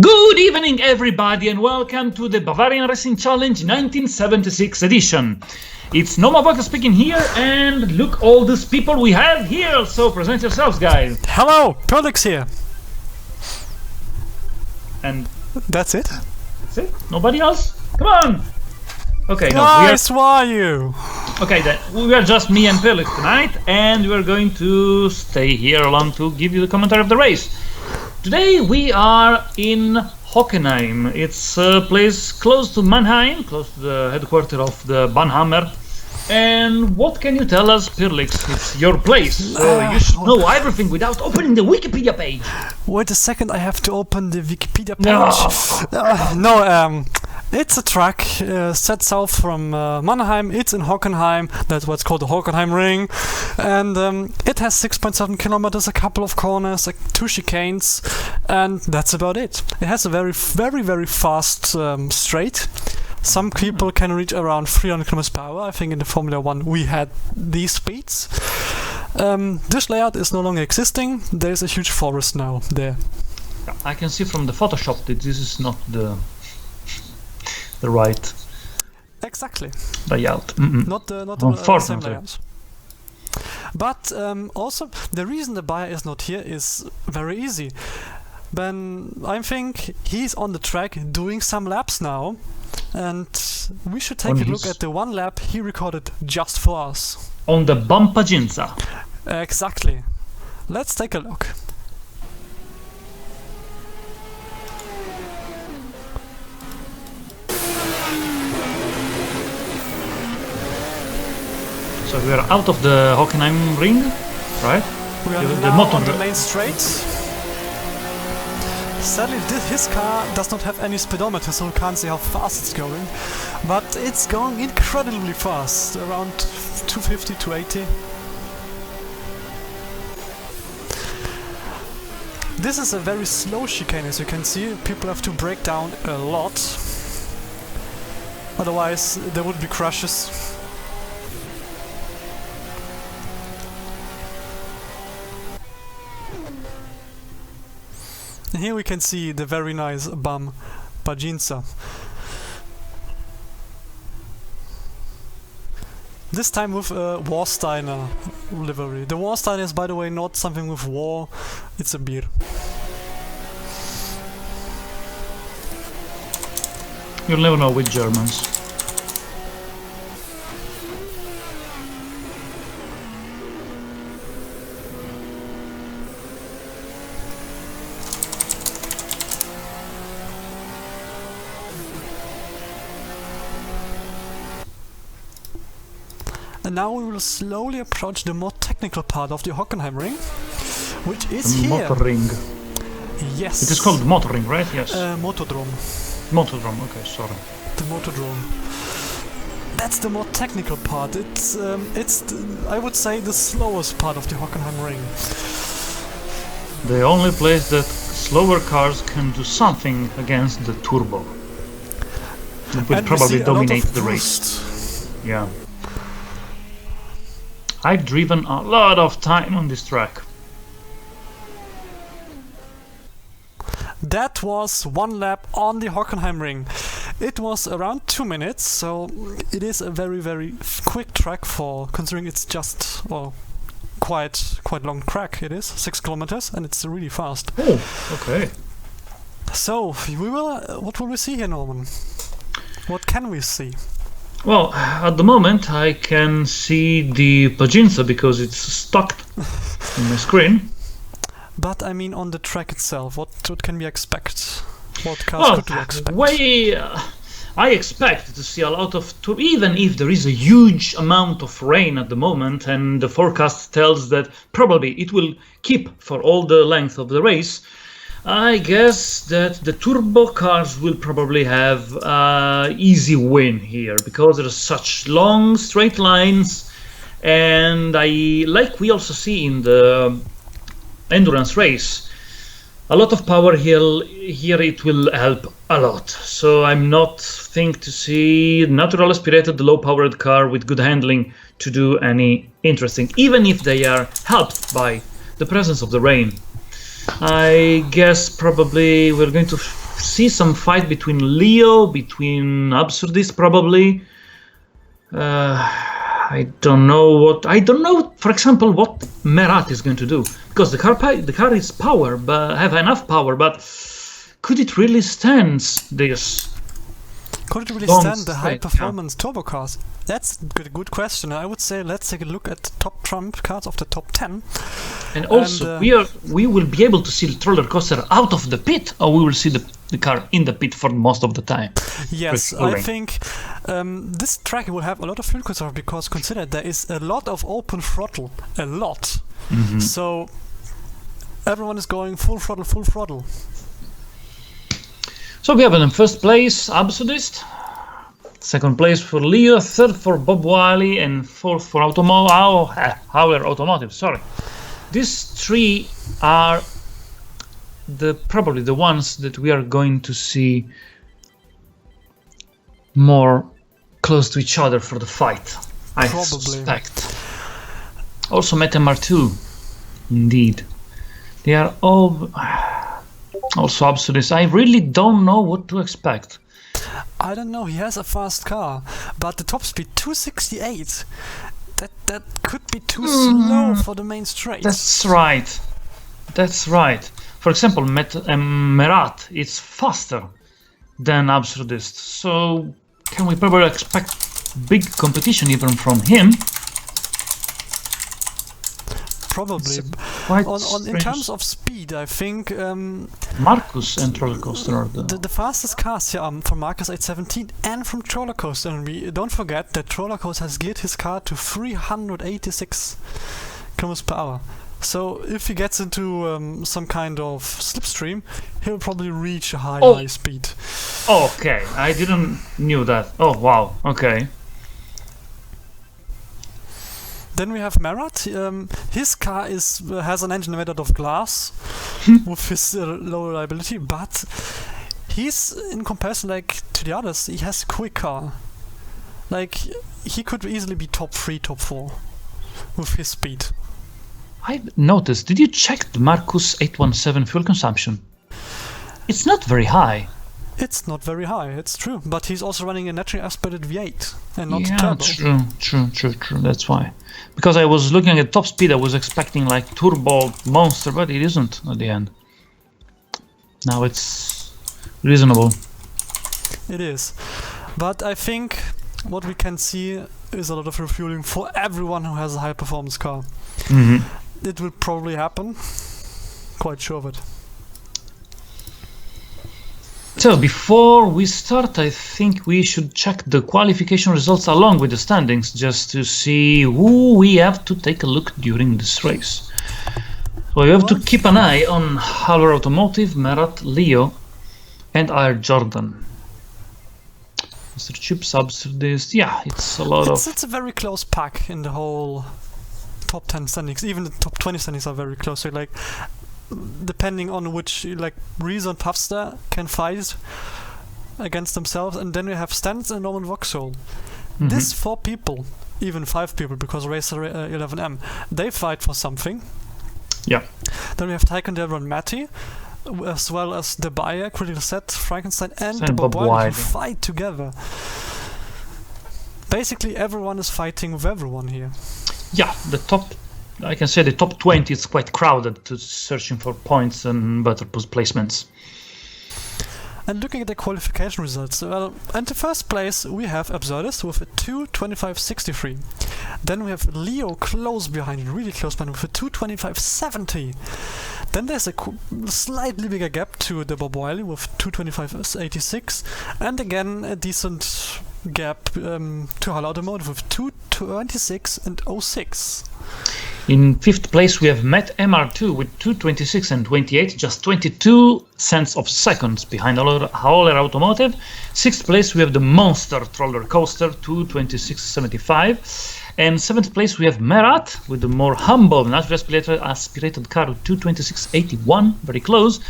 Good evening, everybody, and welcome to the Bavarian Racing Challenge 1976 edition. It's Nomavaka speaking here, and look all these people we have here, so present yourselves, guys. Hello, Pelix here. And that's it? That's it? Nobody else? Come on! Okay, guys, who are you? Okay, then, we are just me and Felix tonight, and we are going to stay here along to give you the commentary of the race. Today we are in Hockenheim. It's a place close to Mannheim, close to the headquarters of the Bahnhammer. And what can you tell us, Pirlix? It's your place, so you should know everything without opening the Wikipedia page. Wait a second, I have to open the Wikipedia page. It's a track set south from Mannheim. It's in Hockenheim. That's what's called the Hockenheimring. And it has 6.7 kilometers, a couple of corners, 2 chicanes, and that's about it. It has a very fast straight. Some people can reach around 300 km per hour. I think in the Formula 1 we had these speeds. This layout is no longer existing. There's a huge forest now there. I can see from the Photoshop that this is not the right layout. Not the same layout. But also the reason the buyer is not here is very easy. Ben, I think he's on the track doing some laps now, and we should take a look at the one lap he recorded just for us. On the Bampajinza. Exactly. Let's take a look. So we are out of the Hockenheimring, right? We are now on the main straight. Sadly, his car does not have any speedometer, so we can't see how fast it's going. But it's going incredibly fast, around 250 to 80. This is a very slow chicane, as you can see. People have to brake down a lot. Otherwise, there would be crashes. And here we can see the very nice Bampajinza. This time with a Warsteiner livery. The Warsteiner is, by the way, not something with war, it's a beer. You'll never know with Germans. And now we will slowly approach the more technical part of the Hockenheimring, which is the here. Motorring. Yes. It is called Motorring, right? Yes. Motodrome. Motodrome, okay, sorry. The Motodrome. That's the more technical part. It's I would say the slowest part of the Hockenheimring. The only place that slower cars can do something against the turbo. It will probably dominate the race. Yeah. I've driven a lot of time on this track. That was one lap on the Hockenheimring. It was around 2 minutes, so it is a very quick track for considering it's just quite long track. It is 6 kilometers, and it's really fast. Oh, okay. So we will. What will we see here, Norman? What can we see? Well, at the moment I can see the Pajinza because it's stuck in my screen. But I mean on the track itself, what can we expect? What cars could we expect? I expect to see a lot of even if there is a huge amount of rain at the moment, and the forecast tells that probably it will keep for all the length of the race. I guess that the turbo cars will probably have an easy win here because there are such long straight lines, and like we also see in the endurance race, a lot of power here it will help a lot. So I'm not think to see natural aspirated low powered car with good handling to do any interesting, even if they are helped by the presence of the rain. I guess probably we're going to see some fight between Leo, between Absurdist probably. I don't know, for example, what Merat is going to do, because the car is power, but have enough power, but could it really stand this? Could it really stand the high-performance turbo cars? That's a good question. I would say let's take a look at the top trump cards of the top 10. And also, we will be able to see the roller coaster out of the pit, or we will see the car in the pit for most of the time. Yes, I think this track will have a lot of fuel consumption, because consider there is a lot of open throttle. A lot. Mm-hmm. So everyone is going full throttle, full throttle. So we have in first place Absurdist, second place for Leo, third for Bob Wiley, and fourth for Howler Automotive. Sorry, these three are probably the ones that we are going to see more close to each other for the fight. I suspect. Also, MR2, indeed, they are all. Also Absurdist. I really don't know what to expect. I don't know, he has a fast car, but the top speed 268. That could be too slow for the main straight. That's right. For example, Merat is faster than Absurdist, so can we probably expect big competition even from him? Probably. In terms of speed, I think Marcus and Roller Coaster are the fastest cars here are from Marcus 817 and from Roller Coaster. And we don't forget that Roller Coaster has geared his car to 386 km per hour. So if he gets into some kind of slipstream, he'll probably reach a high speed. Okay, I didn't knew that. Oh wow. Okay. Then we have Merat. His car has an engine made out of glass with his low reliability, but he's, in comparison to the others, he has a quick car. He could easily be top 3, top 4 with his speed. I noticed, did you check the Marcus 817 fuel consumption? It's not very high. It's not very high, it's true, but he's also running a naturally aspirated V8 and not turbo. True, that's why. Because I was looking at top speed, I was expecting turbo monster, but it isn't at the end. Now it's reasonable. It is. But I think what we can see is a lot of refueling for everyone who has a high performance car. Mm-hmm. It will probably happen, quite sure of it. So before we start, I think we should check the qualification results along with the standings, just to see who we have to take a look during this race. So we have to keep an eye on Howler Automotive, Merat, Leo, and Air Jordan. Mr. Chips, Absurdist, yeah, it's a lot of... It's a very close pack in the whole top 10 standings. Even the top 20 standings are very close. So depending on which Reese and Puffster can fight against themselves, and then we have Stans and Norman Vauxhall. Mm-hmm. These 4 people, even 5 people, because Racer 11M, they fight for something. Yeah. Then we have Tycoon, Deborah, and Matty, as well as the Buyer, Critical Set, Frankenstein, and the Bob Wiley, who fight together. Basically, everyone is fighting with everyone here. Yeah, I can say the top 20 is quite crowded, to searching for points and better placements. And looking at the qualification results, well, in the first place we have Absurdist with a 2:25.63. Then we have Leo close behind, really close behind, with a 2:25.70. Then there's a slightly bigger gap to the Bob Wiley with 2:25.86, and again a decent gap to Howler Automotive with 2:26.06. In 5th place we have Met MR2 with 2:26.28, just 22 cents of seconds behind Howler Automotive. 6th place we have the Monster Roller Coaster, 2:26.75. And 7th place we have Merat with the more humble naturally aspirated car, 2:26.81, very close.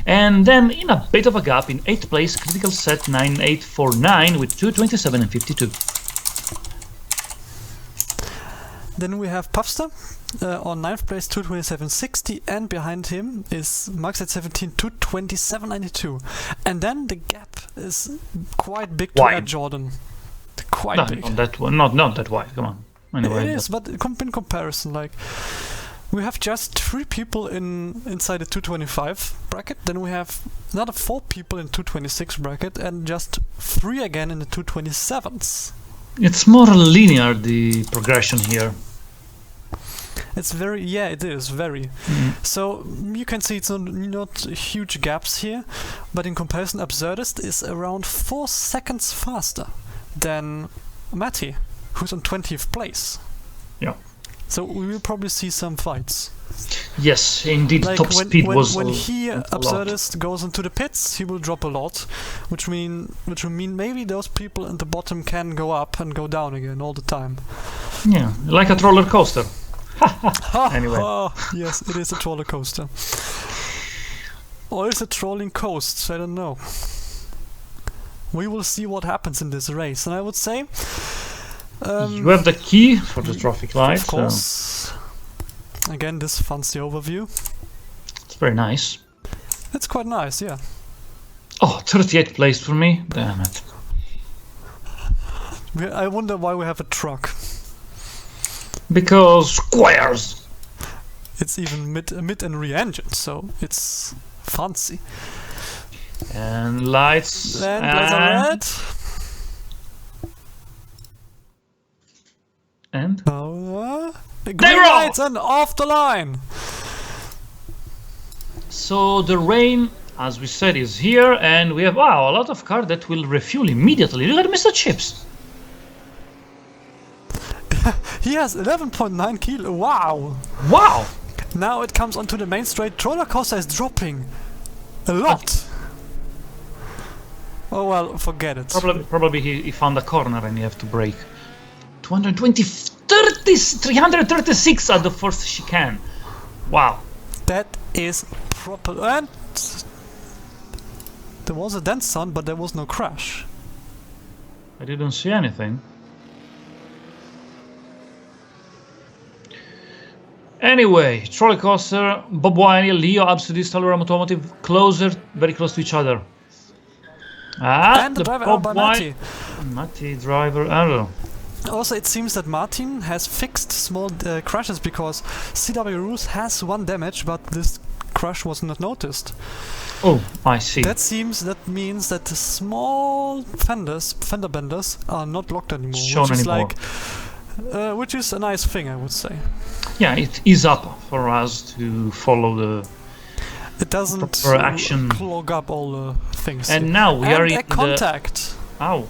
And then in a bit of a gap, in 8th place, Critical Set 9849 with 2:27.52. Then we have Puffster on 9th place, 227.60, and behind him is Max at 17, 227.92. And then the gap is quite big to Ed Jordan. Quite big. Not that one. Not that wide. Come on. Anyway, it is, but in comparison, like we have just 3 people inside the 225 bracket. Then we have another 4 people in 226 bracket, and just 3 again in the 227s. It's more linear, the progression here. It's very, yeah, it is very. So you can see it's not huge gaps here, but in comparison, Absurdist is around 4 seconds faster than Matty, who's on 20th place. Yeah. So we will probably see some fights. Yes, indeed. Like top speed was when he Absurdist goes into the pits, he will drop a lot, which will mean maybe those people in the bottom can go up and go down again all the time. Yeah, like a roller coaster. Anyway. Yes, it is a roller coaster. Or is it trolling coasts? I don't know. We will see what happens in this race, and I would say you have the key for the traffic light. Of course. Again, this fancy overview. It's very nice. It's quite nice, yeah. Oh, 38th place for me. Damn it. I wonder why we have a truck. Because squares. It's even mid and re-engined, so it's fancy. And lights. And red. And? Green lights and off the line. So the rain, as we said, is here, and we have a lot of cars that will refuel immediately. Look at Mr. Chips. He has 11.9 kilo. Wow. Wow. Now it comes onto the main straight. Roller coaster is dropping a lot. Oh well, forget it. Probably he found a corner and you have to brake. 336 at the first chicane. Wow. That is proper. And there was a dent sound, but there was no crash. I didn't see anything. Anyway, trolley coaster, Bob Wiley, Leo, Absurdist, Allura Automotive, closer, very close to each other. And the driver by Matti. Matti driver error. Also, it seems that Martin has fixed small crashes because CW Rules has 1 damage, but this crash was not noticed. Oh, I see. That means that the small fender benders are not blocked anymore. Shown anymore. Which is a nice thing, I would say. Yeah, it is up for us to follow the. It doesn't clog up all the things. And now we are in a contact. Ow.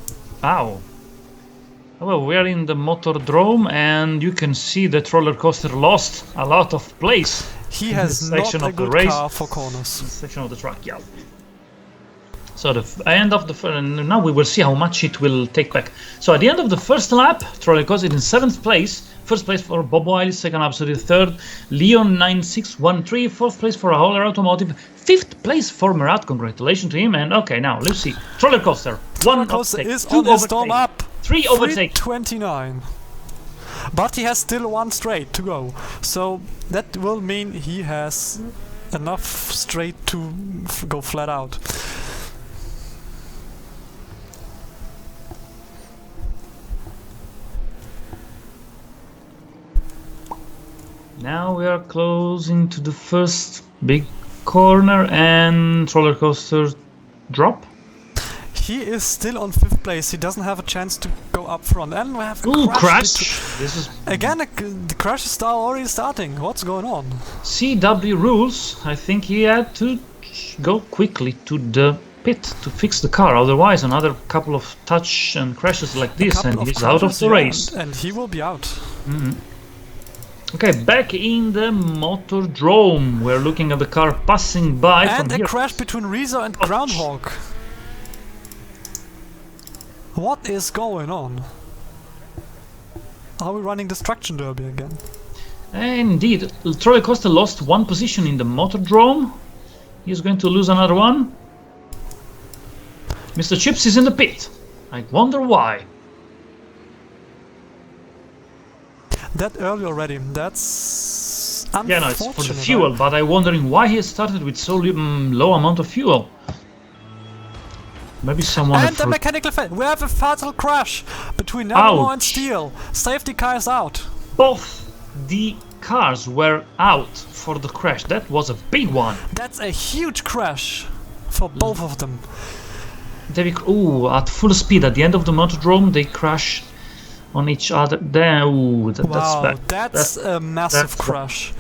Well, we are in the Motordrome, and you can see that roller coaster lost a lot of place. He has not a good car for corners. Section of the track, yeah. So the end of the now we will see how much it will take back. So at the end of the first lap, trolley coaster in 7th place. First place for Bob Wiley, second Absolute, third Leon 9613, fourth place for Howler Automotive, 5th place for Murat. Congratulations to him. And okay, now let's see. Roller coaster, 1 overtake, is 2 on the storm up, 3 overtake, 29. But he has still 1 straight to go, so that will mean he has enough straight to go flat out. Now we are closing to the first big corner and roller coaster drop. He is still on 5th place. He doesn't have a chance to go up front. And we have a crash. This is again the crash is already starting. What's going on? CW Rules. I think he had to go quickly to the pit to fix the car. Otherwise, another couple of touch and crashes like this, and he's out of the race. And he will be out. Okay, back in the Motordrome. We're looking at the car passing by and from here. And a crash between Rezo and Groundhog. What is going on? Are we running Destruction Derby again? Indeed. Trolley Coaster lost 1 position in the Motordrome. He's going to lose another one. Mr. Chips is in the pit. I wonder why. that early already. That's unfortunate. Yeah, no, it's for the fuel, but I'm wondering why he started with so low amount of fuel. Maybe someone... And the mechanical fail. We have a fatal crash between Nevermore and Steel. Safety car is out. Both the cars were out for the crash. That was a big one. That's a huge crash for both of them. At full speed at the end of the motordrome, they crashed on each other. There, that's bad. That's a massive crash.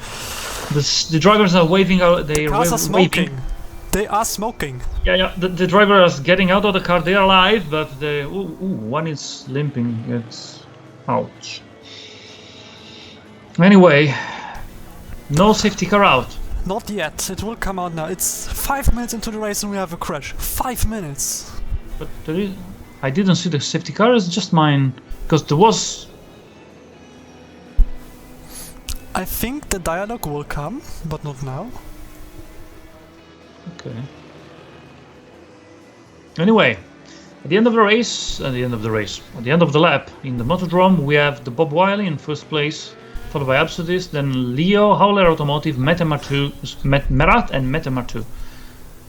The drivers are waving out. They are smoking. They are smoking. Yeah. The driver is getting out of the car. They are alive, but one is limping. It's ouch. Anyway, no safety car out. Not yet. It will come out now. It's 5 minutes into the race and we have a crash. 5 minutes. But I didn't see the safety car. It's just mine, because there was. I think the dialogue will come, but not now. Okay. Anyway, at the end of the lap, in the motordrome, we have the Bob Wiley in first place, followed by Absurdist, then Leo, Howler Automotive, Merat and Metamar2.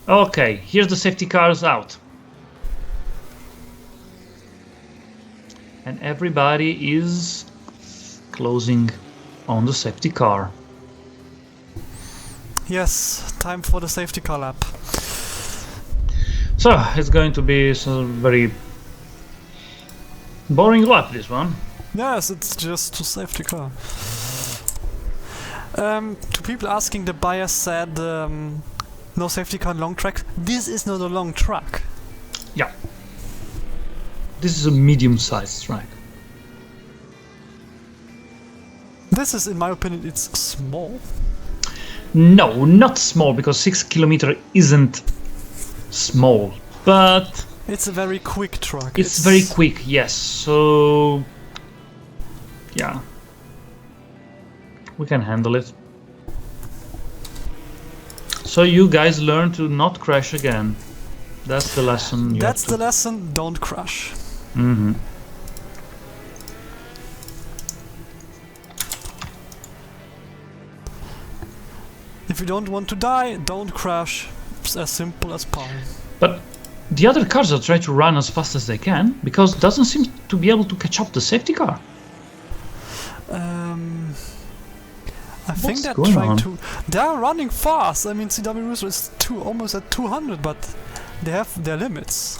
Okay, here's the safety cars out. And everybody is closing on the safety car. Yes, time for the safety car lap. So, it's going to be a very boring lap, this one. Yes, it's just a safety car. To people asking, the buyer said no safety car on long track. This is not a long track. Yeah. This is a medium-sized track. This is, in my opinion, it's small. No, not small, because 6 kilometers isn't small, but... It's a very quick track. It's very quick, yes, so... Yeah. We can handle it. So you guys learn to not crash again. That's the lesson. That's the lesson, don't crash. Mm-hmm. If you don't want to die, don't crash. It's as simple as pie. But the other cars are trying to run as fast as they can, because it doesn't seem to be able to catch up the safety car. I think they're trying to... They are running fast. I mean, CW Rooster is almost at 200, but they have their limits.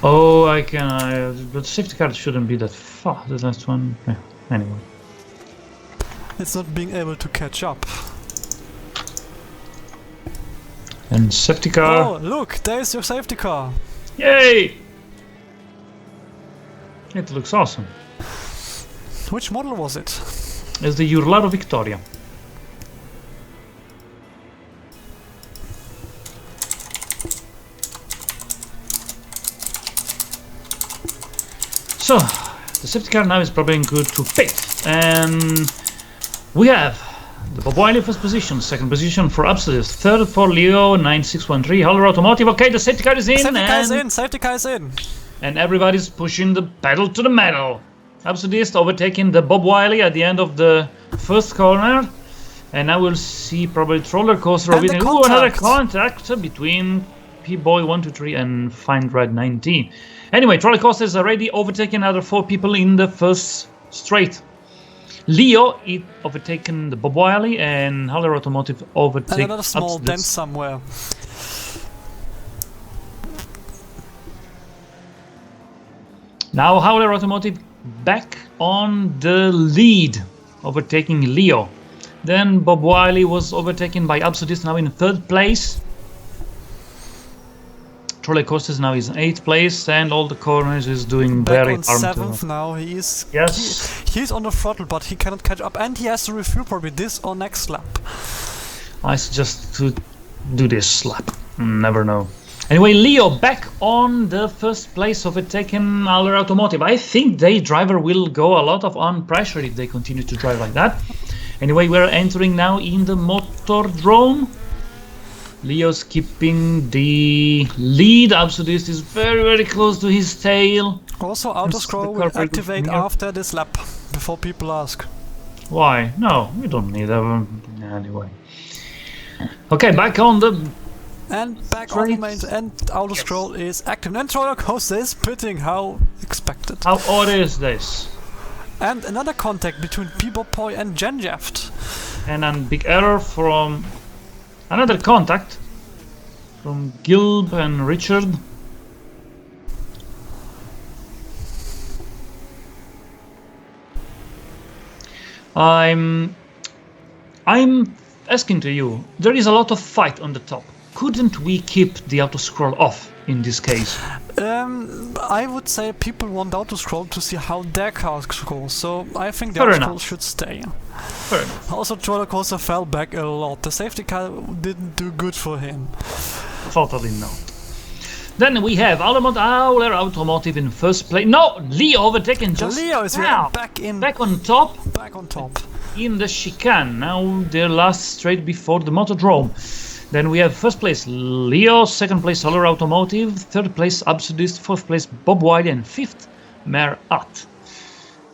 Oh, but the safety car shouldn't be that far. The last one... Yeah, anyway. It's not being able to catch up. And safety car... Oh, look! There's your safety car! Yay! It looks awesome. Which model was it? It's the Urlaro Victoria. So, the safety car now is probably good to pit, and we have the Bob Wiley first position, second position for Absolute, third for Leo 9613, Holler Automotive. Okay, the safety car is in. Safety car is in. Safety car is in. And everybody's pushing the pedal to the metal. Absolutist overtaking the Bob Wiley at the end of the first corner, and now we'll see probably roller coaster. Another contact between P-Boy 123 and Find Red 19. Anyway, Trolley Coaster is already overtaken other 4 people in the first straight. Leo overtaken the Bob Wiley, and Haller Automotive overtaken... And another small dent somewhere. Now Haller Automotive back on the lead, overtaking Leo. Then Bob Wiley was overtaken by Absolutist, now in 3rd place. Trolley Coasters now is in 8th place, and all the corners is doing back very on 7th now. He is. Yes. He's on the throttle, but he cannot catch up, and he has to refuel probably this or next lap. I suggest to do this lap. Never know. Anyway, Leo back on the first place, overtaken Aller Automotive. I think their driver will go a lot on pressure if they continue to drive like that. Anyway, we're entering now in the Motordrome. Leo's keeping the lead. Absolutist is very, very close to his tail. Also, auto scroll will activate after this lap, before people ask. Why? No, we don't need that anyway. Okay, back on the... And back on the main, and auto scroll is active. And roller coaster is pitting, how expected. How odd is this? And another contact between P-Boy and Genjeft. And a big error from another contact from Gilb and Richard. I'm asking to you, there is a lot of fight on the top. Couldn't we keep the auto scroll off in this case? I would say people want auto scroll to see how their car scrolls, so I think the Fair auto enough. scroll should stay. Fair enough. Also, roller coaster fell back a lot. The safety car didn't do good for him. Totally not. Then we have Auler Automotive in first place. No, Leo overtaken just Leo is now. back on top. Back on top. In the chicane. Now their last straight before the Motodrome. Then we have first place Leo, second place Auler Automotive, third place Absurdist, fourth place Bob Wiley, and fifth Merat.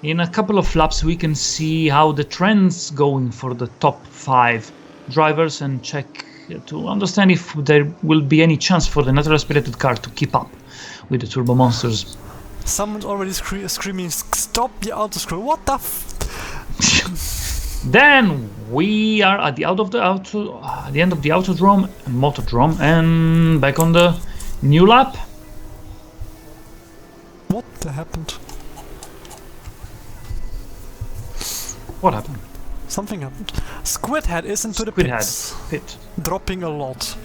In a couple of laps we can see how the trend's going for the top 5 drivers and check to understand if there will be any chance for the natural aspirated car to keep up with the Turbo Monsters. Someone's already screaming, stop the auto scroll, what the Then we are at the end of the Motodrome, and back on the new lap. What happened? What happened? Something happened. Squidhead is into the pits. Pit. Dropping a lot.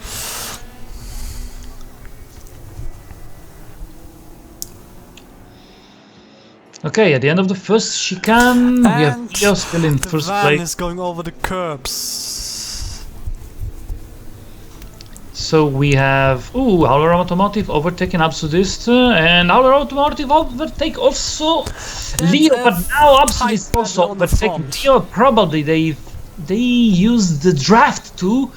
Okay, at the end of the first chicane, we have Leo still in first the van place. is going over the curbs. So we have Auler Automotive overtaking Absurdist, and Auler Automotive overtake also Leo, but now Absurdist also overtaking Leo. Probably they used the draft to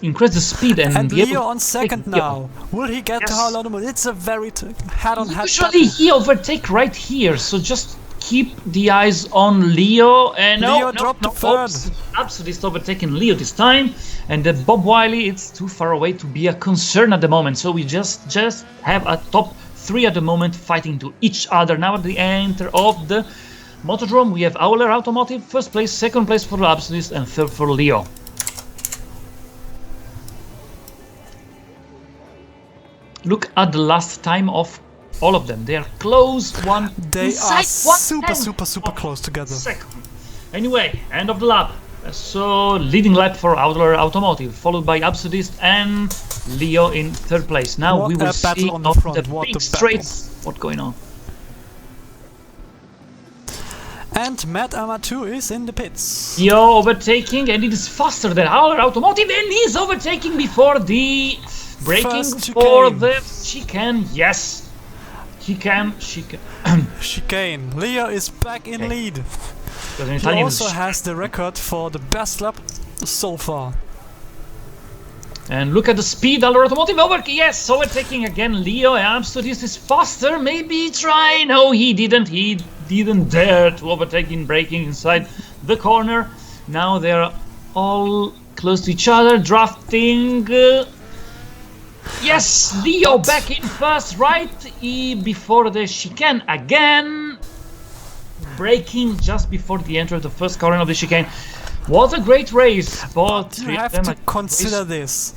increase the speed and be Leo able on second now. Will he get to Auler Automotive? It's a very head-on-head. Usually he overtake right here, so just keep the eyes on Leo. And Leo dropped to third. Absurdist overtaking Leo this time, and the Bob Wiley, it's too far away to be a concern at the moment. So we just have a top 3 at the moment fighting to each other. Now at the enter of the Motodrome, we have Auler Automotive first place, second place for Absurdist, and third for Leo. Look at the last time of all of them. They are close. They are super close together. Second. Anyway, end of the lap. So leading lap for Auler Automotive, followed by Absurdist and Leo in third place. Now we will see on the front. The big straights what's going on. And Matt Amatu is in the pits. Leo overtaking, and it is faster than Auler Automotive, and he's overtaking before the braking for the chicane. Yes. Chicane. Leo is back in lead. He also has the record for the best lap so far. And look at the speed, Auler Automotive overtaking again Leo. Absurdist is faster, maybe try. No, he didn't dare to overtake in braking inside the corner. Now they're all close to each other, drafting. Yes, Leo back in first, right before the chicane again. Braking just before the entry of the first corner of the chicane. Was a great race, but you have to consider this.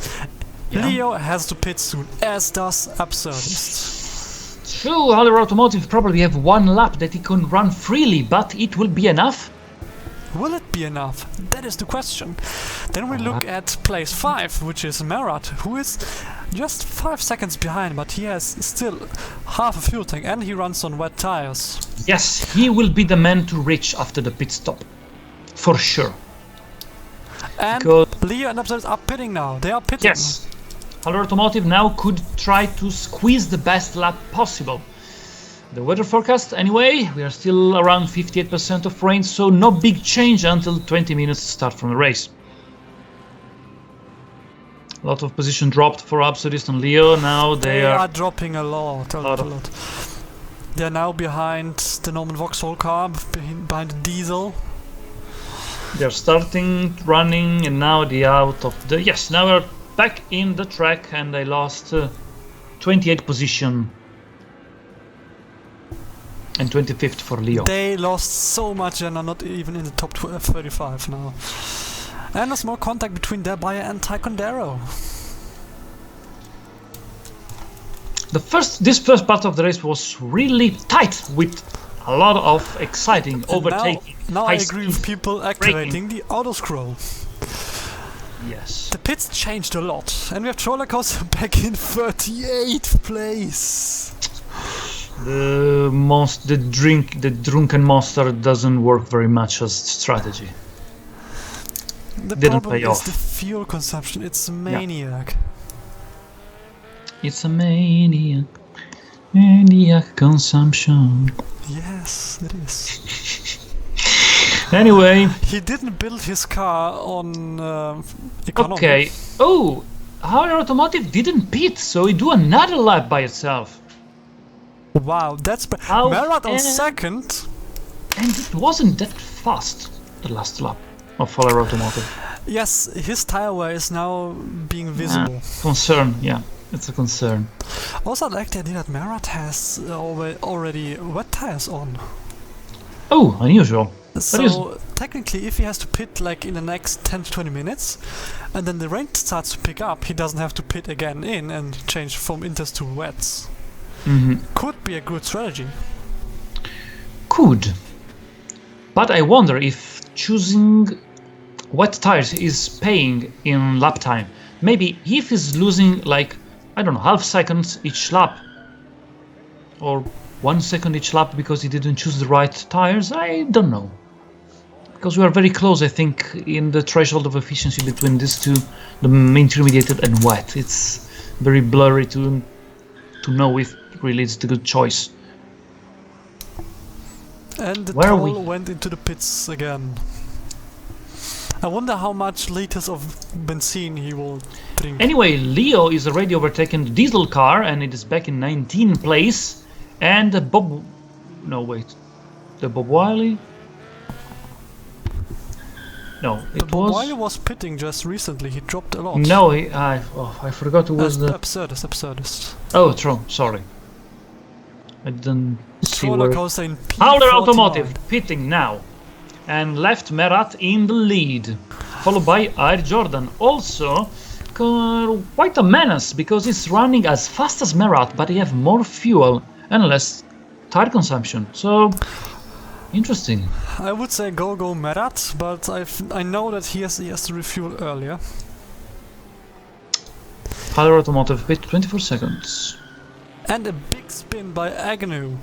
Yeah. Leo has to pit soon, as does Absurdist. True, Auler Automotive probably have one lap that he can run freely, but it will be enough. Will it be enough? That is the question. Then we look at place 5, which is Merat, who is just 5 seconds behind, but he has still half a fuel tank and he runs on wet tires. Yes, he will be the man to reach after the pit stop. For sure. And Leo and Absurdist are pitting now. They are pitting. Yes. Auler Automotive now could try to squeeze the best lap possible. The weather forecast, anyway, we are still around 58% of rain, so no big change until 20 minutes start from the race. A lot of position dropped for Absurdist and Leo. Now They are dropping a lot. lot. They're now behind the Norman Vauxhall car, behind the diesel. They're starting running, and now they out of the... Yes, now we're back in the track, and they lost 28th position. And 25th for Leo. They lost so much and are not even in the top 35 now. And there's more contact between Delbaya and Taekwondo. This first part of the race was really tight, with a lot of exciting And overtaking. Now I agree with people activating the auto scroll. Yes. The pits changed a lot, and we have Troller Coaster back in 38th place. The drunken monster doesn't work very much as strategy. The Didn't problem pay is off. the fuel consumption. It's a maniac. It's a maniac consumption. Yes, it is. Anyway, He didn't build his car on economy. okay. Oh, our automotive didn't pit, so it do another lap by itself. Wow, that's How- Marat on second. And it wasn't that fast, the last lap of our automotive. Yes, his tire wear is now being visible. Concern, yeah, it's a concern. Also, I like the idea that Marat has already wet tires on. Oh, unusual. So technically, if he has to pit like in the next 10 to 20 minutes, and then the rain starts to pick up, he doesn't have to pit again in and change from inters to wets. Could be a good strategy. Could. But I wonder if choosing wet tires is paying in lap time. Maybe if he's losing like, I don't know, half seconds each lap, or 1 second each lap because he didn't choose the right tires, I don't know. Because we are very close, I think, in the threshold of efficiency between these two, the intermediate and wet. It's very blurry to know if really it's the good choice. And the Where are toll we? went into the pits again. I wonder how much liters of benzene he will drink. Anyway, Leo is already overtaken the diesel car, and it is back in 19th place. And the Bob... No, wait. The Bob Wiley? No, it was... While he was pitting just recently, he dropped a lot. No, I forgot who was the... Absurdist. Oh, true, sorry. I didn't see Roller where... coaster in P49. Howler Automotive, pitting now. And left Merat in the lead. Followed by Air Jordan. Also, quite a menace, because he's running as fast as Merat, but he have more fuel and less tire consumption. So, interesting. I would say go Merat, but I know that he has to refuel earlier. Howler Automotive, pit 24 seconds. And a big spin by Agnew.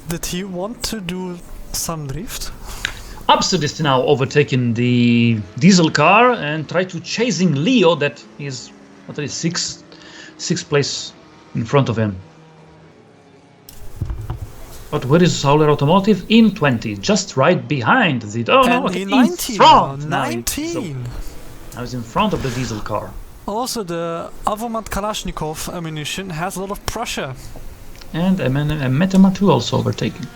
Did he want to do some drift? Absurdist now overtaking the diesel car and try to chasing Leo, that is at least sixth place in front of him. But where is Howler Automotive? In 20, just right behind the... Oh no, And okay, in in 19. front! 19! I was in front of the diesel car. Also, the Avomat Kalashnikov ammunition has a lot of pressure. And a Metama 2 also overtaking.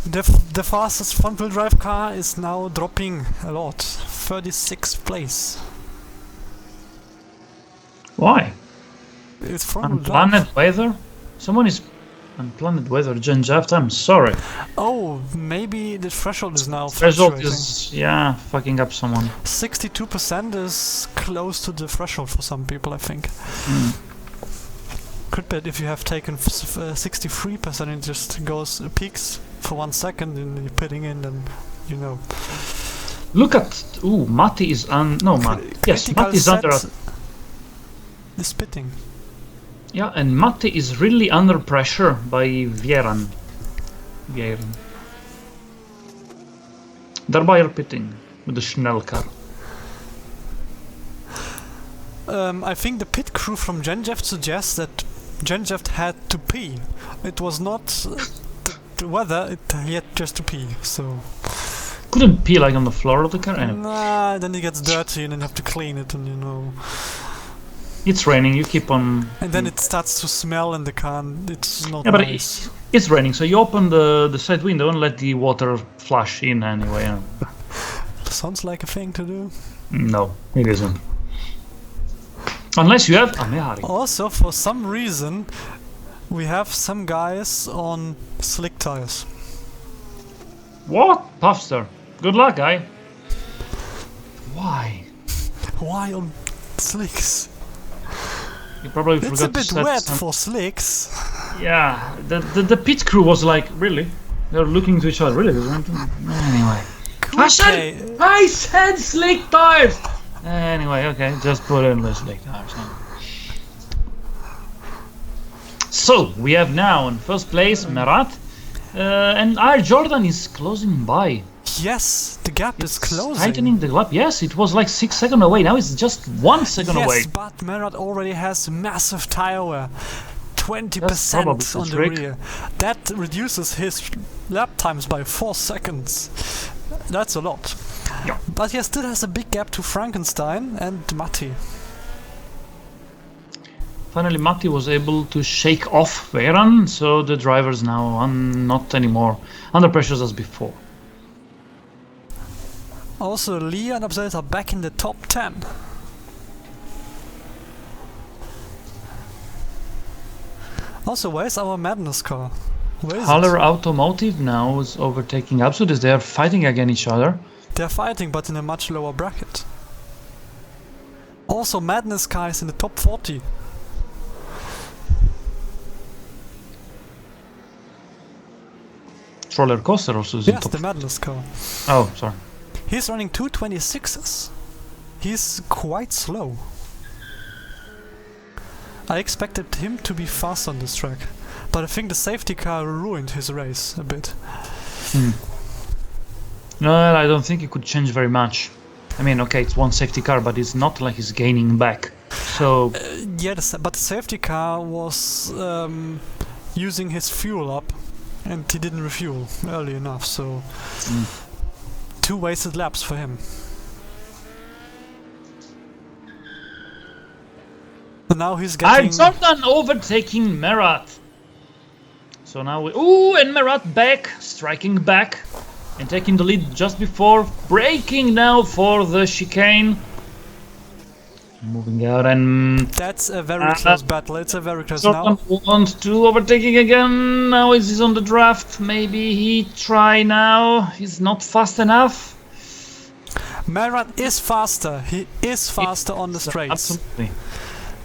The fastest front-wheel drive car is now dropping a lot. 36th place. Why? It's front-wheel drive. Unplanned weather? Someone is... Unplanned weather, Jen Jaft, I'm sorry. Oh, maybe the threshold is now Threshold fluctuating. is, yeah, fucking up someone. 62% is close to the threshold for some people, I think. Could be if you have taken 63% and just goes peaks for 1 second and you're putting in, then you know. Look at... Ooh, Matti is no, yes, Matti is under... The spitting. Yeah, and Matti is really under pressure by Vieran. Darbayer pitting with the Schnell car. I think the pit crew from Genjev suggests that Genjev had to pee. It was not the weather, he had just to pee, so... couldn't pee like on the floor of the car. Anyway. Nah, then it gets dirty and then you have to clean it, and you know. It's raining. You keep on. And then it starts to smell in the car. And it's not Yeah, but nice. it's raining, so you open the side window and let the water flush in anyway. Sounds like a thing to do. No, it isn't. Unless you have a Mehari. Also, for some reason, we have some guys on slick tires. What? Puffster. Good luck, guy. Why? Why on slicks? You probably It's forgot a bit to set wet some... for slicks. Yeah, the pit crew was like, really? They're looking to each other, really? Anyway. Okay. I said slick tires! Anyway, okay, just put in the slick tires. So, we have now in first place Merat, and Air Jordan is closing by. Yes, the gap is closing. Tightening the gap. Yes, it was like 6 seconds away. Now it's just 1 second away. Yes, but Merat already has massive tire wear. 20% probably on the trick. rear. That reduces his lap times by 4 seconds. That's a lot. Yeah. But he still has a big gap to Frankenstein and Matti. Finally, Matti was able to shake off Veyron, so the drivers now are not anymore under pressure as before. Also, Lee and Absel are back in the top 10. Also, where's our Madness car? Where is Haller it? Automotive now is overtaking Absolute. They are fighting against each other. They're fighting, but in a much lower bracket. Also, Madness car is in the top 40. Roller Coaster also is in Yes, top. the Madness car. Oh, sorry. He's running 226s. He's quite slow. I expected him to be fast on this track, but I think the safety car ruined his race a bit. No, I don't think it could change very much. I mean, okay, it's one safety car, but it's not like he's gaining back. So, Yeah, but the safety car was using his fuel up, and he didn't refuel early enough, so 2 wasted laps for him. So now he's getting... Jordan overtaking Merat. So now we... Ooh, and Merat back, striking back. And taking the lead just before, braking now for the chicane. Moving out and... That's a very close battle, it's a very close Jordan now. wants to overtaking again. Now he's on the draft. Maybe he try now. He's not fast enough. Merat is faster, he is faster on the straights. Absolutely.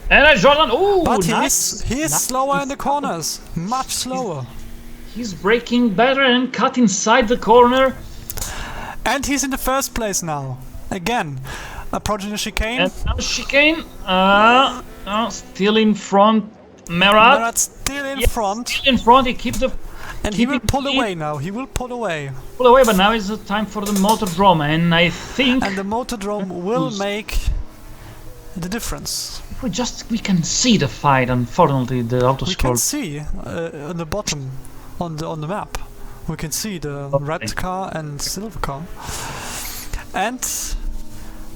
And Jordan, ooh, But nice. he is Nice. slower in the corners, much slower. He's braking better and cut inside the corner. And he's in the first place now. Again, approaching the chicane. And now chicane. Still in front. Merat. Merat's still in Yes, front. Still in front. He keeps the And he will keeping pull lead. away now, he will pull away. pull away, but now it's the time for the motordrome, and I think And the motordrome will make the difference. we can see the fight. Unfortunately, the auto We scroll. can see on the bottom on the map. We can see the red car and silver car. And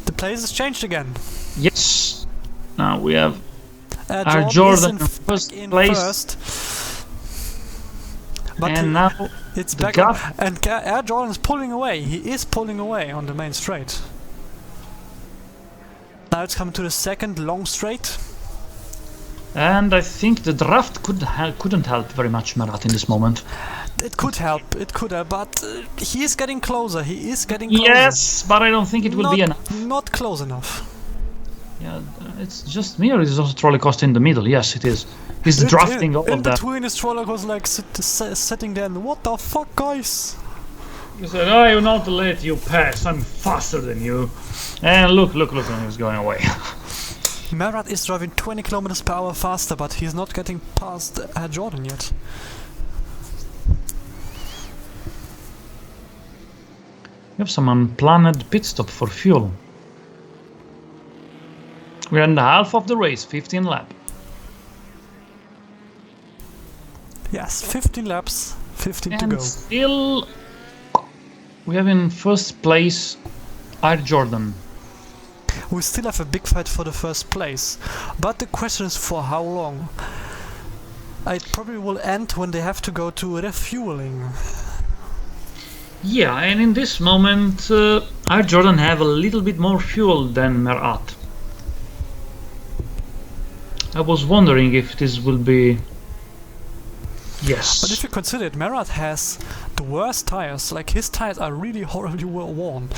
the place has changed again. Yes. Now we have Jordan Jordan is in first place. first. But And now it's the back gap. up, and Air Jordan is pulling away. He is pulling away on the main straight. Now it's coming to the second long straight. And I think the draft couldn't help very much Merat in this moment. It could help, but he is getting closer. He is getting closer. Yes, but I don't think it will be enough. Not close enough. Yeah, it's just me, or is it also trolley cost in the middle? Yes, it is. He's drafting all in of that. between his troller was like sitting there and what the fuck, guys? He said, I will not let you pass. I'm faster than you. And look, and he's going away. Merat is driving 20 kilometers per hour faster, but he's not getting past Jordan yet. We have some unplanned pit stop for fuel. We're in the half of the race, 15 lap. Yes, 15 laps, 15 to And go. still We have in first place Air Jordan. We still have a big fight for the first place, but the question is for how long? It probably will end when they have to go to refueling. Yeah, and in this moment, Air Jordan have a little bit more fuel than Merat. I was wondering if this will be... Yes. But if you consider it, Merat has the worst tires. Like, his tires are really horribly worn.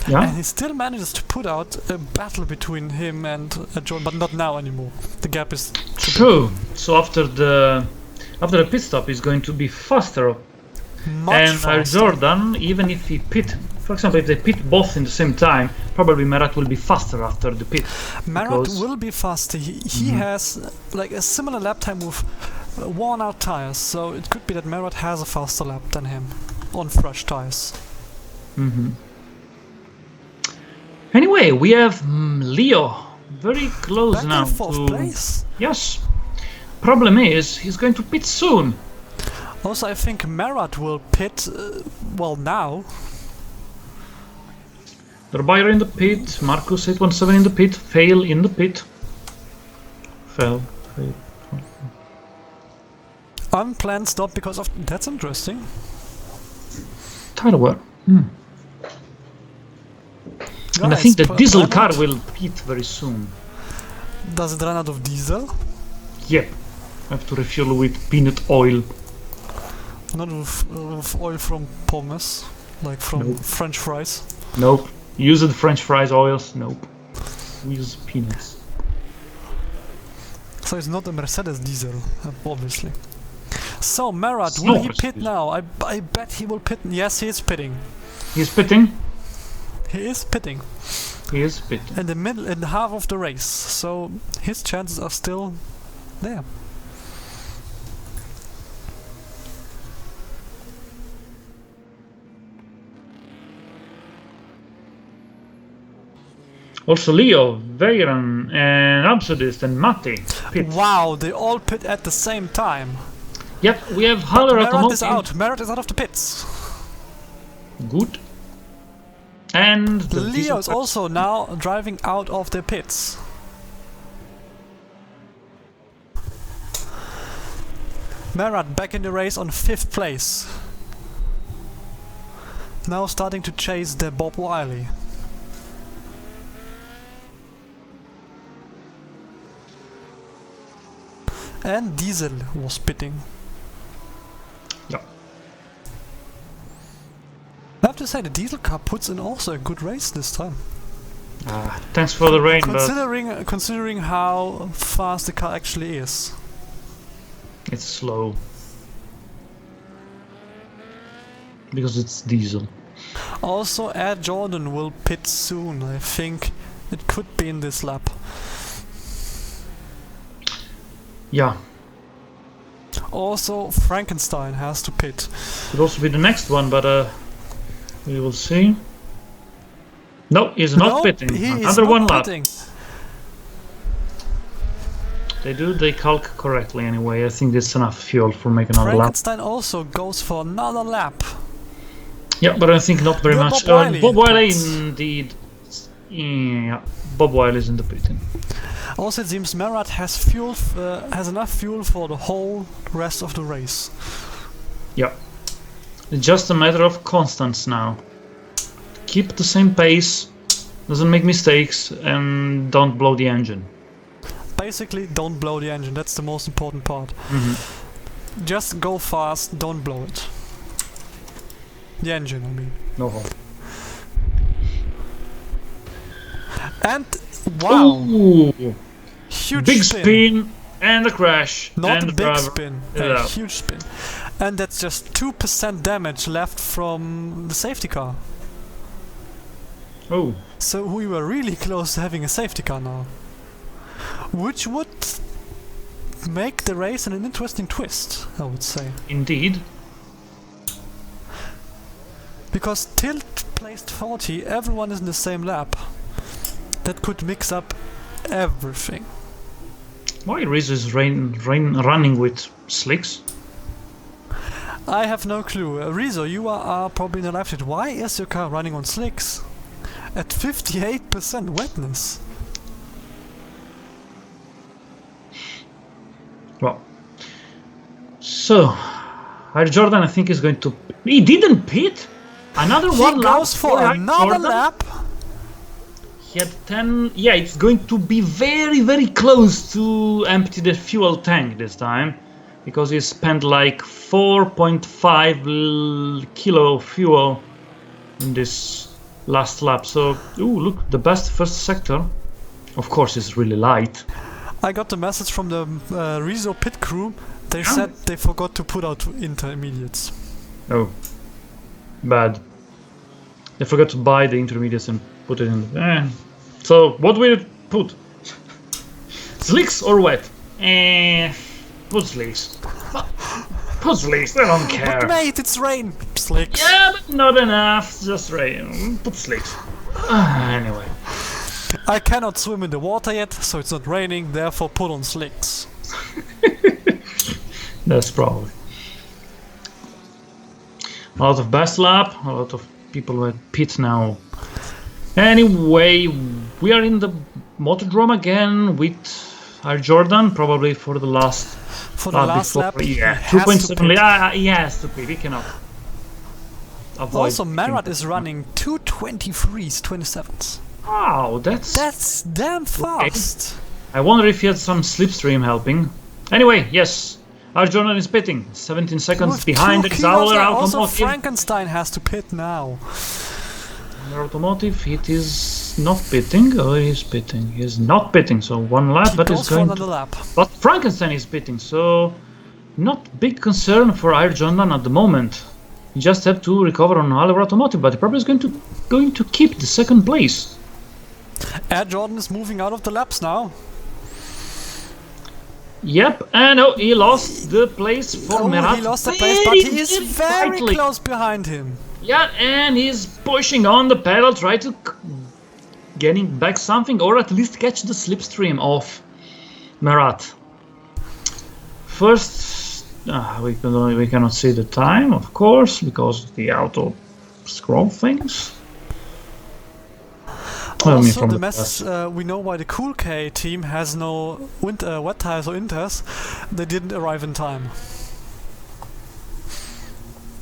Yeah? And he still manages to put out a battle between him and Jordan, but not now anymore. The gap is true. So after the pit stop, he's going to be faster. Much faster. Jordan, even if he pit, for example, if they pit both in the same time, probably Merat will be faster after the pit. Merat will be faster. He has like a similar lap time with worn out tires, so it could be that Merat has a faster lap than him on fresh tires. Anyway, we have Leo very close Back now in fourth place. Yes. Problem is, he's going to pit soon. Also, I think Merat will pit, well, now. Derbyre in the pit, Marcus 817 in the pit, Fail in the pit. Fail. Unplanned stop because of... That's interesting. Tire wear. And I think the diesel car will pit very soon. Does it run out of diesel? Yep. I have to refuel with peanut oil. Not with oil from pommes, like from French fries. Nope. Use the French fries oils? Nope. We use peanuts. So it's not a Mercedes diesel, obviously. So Merat, will he pit now? I bet he will pit. Yes, he is pitting. He's pitting? He is pitting. He is pitting. In the middle, in half of the race, so his chances are still there. Also Leo, Bavarian, and Absurdist, and Matti pit. Wow, they all pit at the same time. Yep, we have Haller Automotive. Merat is out. Merat is out of the pits. Good. And Leo is also now driving out of the pits. Merat back in the race on 5th place. Now starting to chase the Bob Wiley. And Diesel was pitting. Yeah. I have to say, the Diesel car puts in also a good race this time. Thanks for the rain, considering how fast the car actually is. It's slow. Because it's diesel. Also, Air Jordan will pit soon. I think it could be in this lap. Yeah. Also, Frankenstein has to pit. Could also be the next one, but we will see. No, he's not pitting. Another one lap. They calc correctly anyway. I think there's enough fuel for making another lap. Frankenstein also goes for another lap. Yeah, but I think not very much. Bob Wiley indeed. Yeah, Bob Wiley is in the pitting. Also, it seems Merat has fuel, has enough fuel for the whole rest of the race. Yeah, it's just a matter of constance now. Keep the same pace, doesn't make mistakes, and don't blow the engine. Basically, don't blow the engine. That's the most important part. Just go fast, don't blow it. The engine, I mean. No hope. And wow! Ooh. Huge big spin and a crash. Not and a big spin, a huge spin. And that's just 2% damage left from the safety car. Oh. So we were really close to having a safety car now. Which would make the race an interesting twist, I would say. Indeed. Because Tilt placed 40, everyone is in the same lap. That could mix up everything. Why is running with slicks? I have no clue. Rezo, you are probably in the live chat. Why is your car running on slicks? At 58% wetness. Well, so Jordan, I think, is going to. He didn't pit. Another He one lap goes for another Jordan. lap. He had 10. Yeah, it's going to be very, very close to empty the fuel tank this time, because he spent like 4.5 kilo of fuel in this last lap. So, ooh, look, the best first sector, of course, is really light. I got the message from the Rezo pit crew. They said they forgot to put out intermediates. Oh, bad. They forgot to buy the intermediates and put it in. So what will you put? Slicks or wet? Put slicks. Put slicks. I don't care. But mate, it's rain. Slicks. Yeah, but not enough. Just rain. Put slicks. Anyway. I cannot swim in the water yet, so it's not raining. Therefore, put on slicks. That's probably. A lot of best lap. A lot of people at pit now. Anyway, we are in the motordrome again with our Jordan, probably for the last. For the last before, lap, yeah, he has to 2.7. pit. He has to pit. He cannot avoid. Also, Marat is running 2:23s, 27s. Wow, that's damn fast. I wonder if he had some slipstream helping. Anyway, yes, our Jordan is pitting. 17 seconds With behind 2 the kilos, Zauer also automotive. Frankenstein has to pit now. Our automotive, it is not pitting, or he's pitting. He's not pitting, so one lap, but Goes he's for going another to. lap. But Frankenstein is pitting, so not big concern for our Jordan at the moment. You just have to recover on Oliver Automotive, but he probably is going to keep the second place. Air Jordan is moving out of the laps now. Yep, and oh, he lost the place for Merat. He lost the place, but he is very close behind him. Yeah, and he's pushing on the pedal, try to getting back something, or at least catch the slipstream of Merat. First, we cannot see the time, of course, because of the auto scroll things. Also, the mess, we know why the Cool K team has no wet tires or inters. They didn't arrive in time.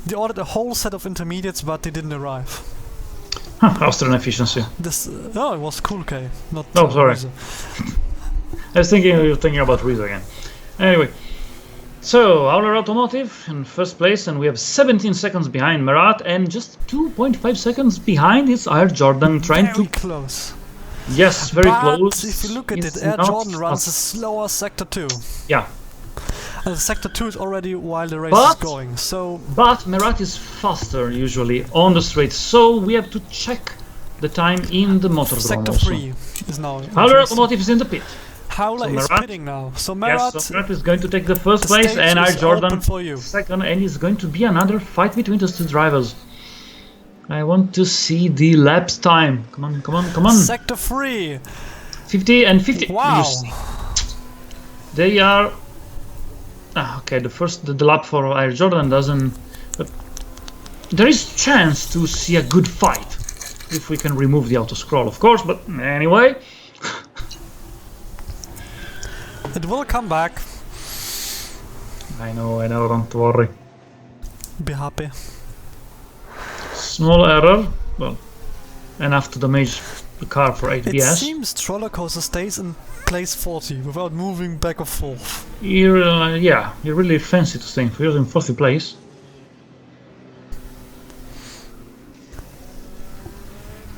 They ordered a whole set of intermediates, but they didn't arrive. Austrian efficiency. No, it was Cool K, not. Oh, sorry. Rezo. I was thinking you were thinking about Rezo again. Anyway, so our automotive in first place, and we have 17 seconds behind Merat, and just 2.5 seconds behind is Air Jordan trying Very to. close. Yes, very But close. if you look at It's it, Air not Jordan runs a fast. slower Sector 2. Yeah, And Sector 2 is already while the race But- is going, so. but Merat is faster usually on the straight, so we have to check the time in the motordrome. Sector also. 3 is now. Our automotive is in the pit. Howler So is Merat- pitting now. So Merat, Yes, so Merat is going to take the first the place, stage and Air is Jordan open for you. second, and it's going to be another fight between those two drivers. I want to see the laps time. Come on, come on, come on. Sector 3. 50 and 50. Wow. You see. They are. Okay, the lap for Air Jordan doesn't. But there is chance to see a good fight if we can remove the auto scroll, of course. But anyway. It will come back. I know, don't worry. Be happy. Small error, well, enough to damage the car for 8 It PS. seems Trollercoaster stays in place 40 without moving back or forth. Yeah, you're really fancy to stay in 40th place.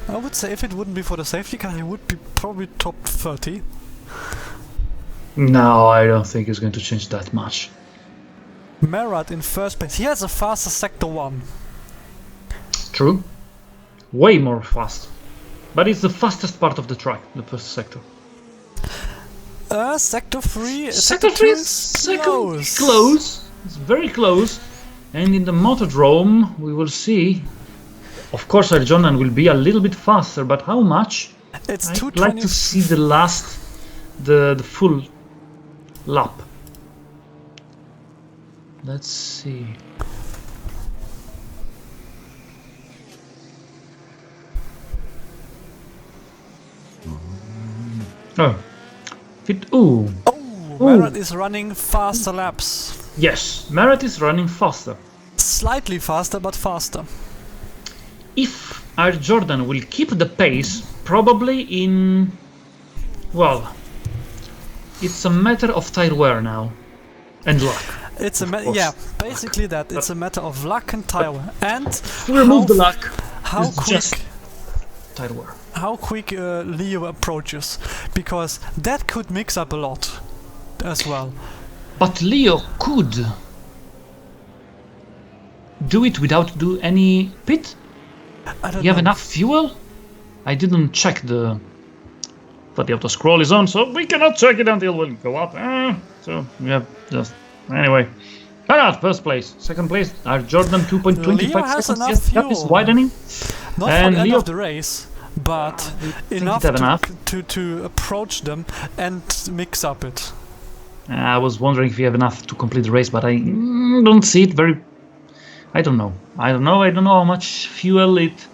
I would say if it wouldn't be for the safety car, he would be probably top 30. No, I don't think it's going to change that much. Marat in first place. He has a faster Sector 1. True. Way more fast. But it's the fastest part of the track, the first sector. Sector 3. Sector 3 is close. It's very close. And in the motordrome, we will see. Of course, Air Jordan will be a little bit faster, but how much? It's I'd 220. like to see the full lap. Let's see. Oh. Ooh. Marat is running faster laps. Yes, Marat is running faster. Slightly faster, but faster. If Air Jordan will keep the pace, probably in... Well, it's a matter of tire wear now. And luck. It's basically that. It's a matter of luck and tire wear. And to remove the luck, how quick just tire wear. How quick Leo approaches, because that could mix up a lot as well. But Leo could do it without do any pit? I don't You have know. enough fuel? I didn't check but the auto scroll is on, so we cannot check it until we'll go up. So we have just anyway. Marat, first place. Second place, our Jordan 2.25 Leo has seconds. enough Yes, gap is fuel. widening. Not And for the end Leo- of the race, but enough? enough to approach them and mix up it. I was wondering if you have enough to complete the race, but I don't see it very. I don't know how much fuel it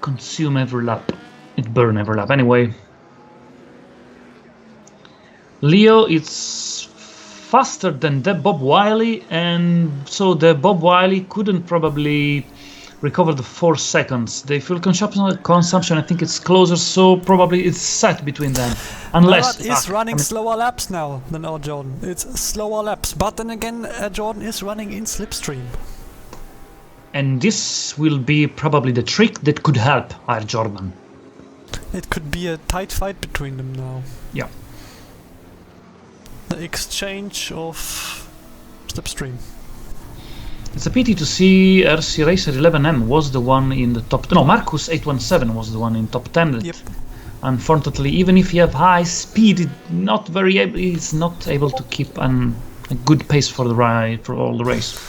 consume every lap. It burn every lap. Anyway, Leo is faster than the Bob Wiley, and so the Bob Wiley couldn't probably recover the 4 seconds. The fuel consumption, I think it's closer, so probably it's set between them. Unless Marat is running slower laps now than our Jordan. It's slower laps, but then again, Jordan is running in slipstream. And this will be probably the trick that could help Air Jordan. It could be a tight fight between them now. Yeah. The exchange of slipstream. It's a pity to see RC Racer 11M was the one in the top. No, Marcus 817 was the one in top 10. Yep. Unfortunately, even if you have high speed, he's not able to keep a good pace for the ride for all the race.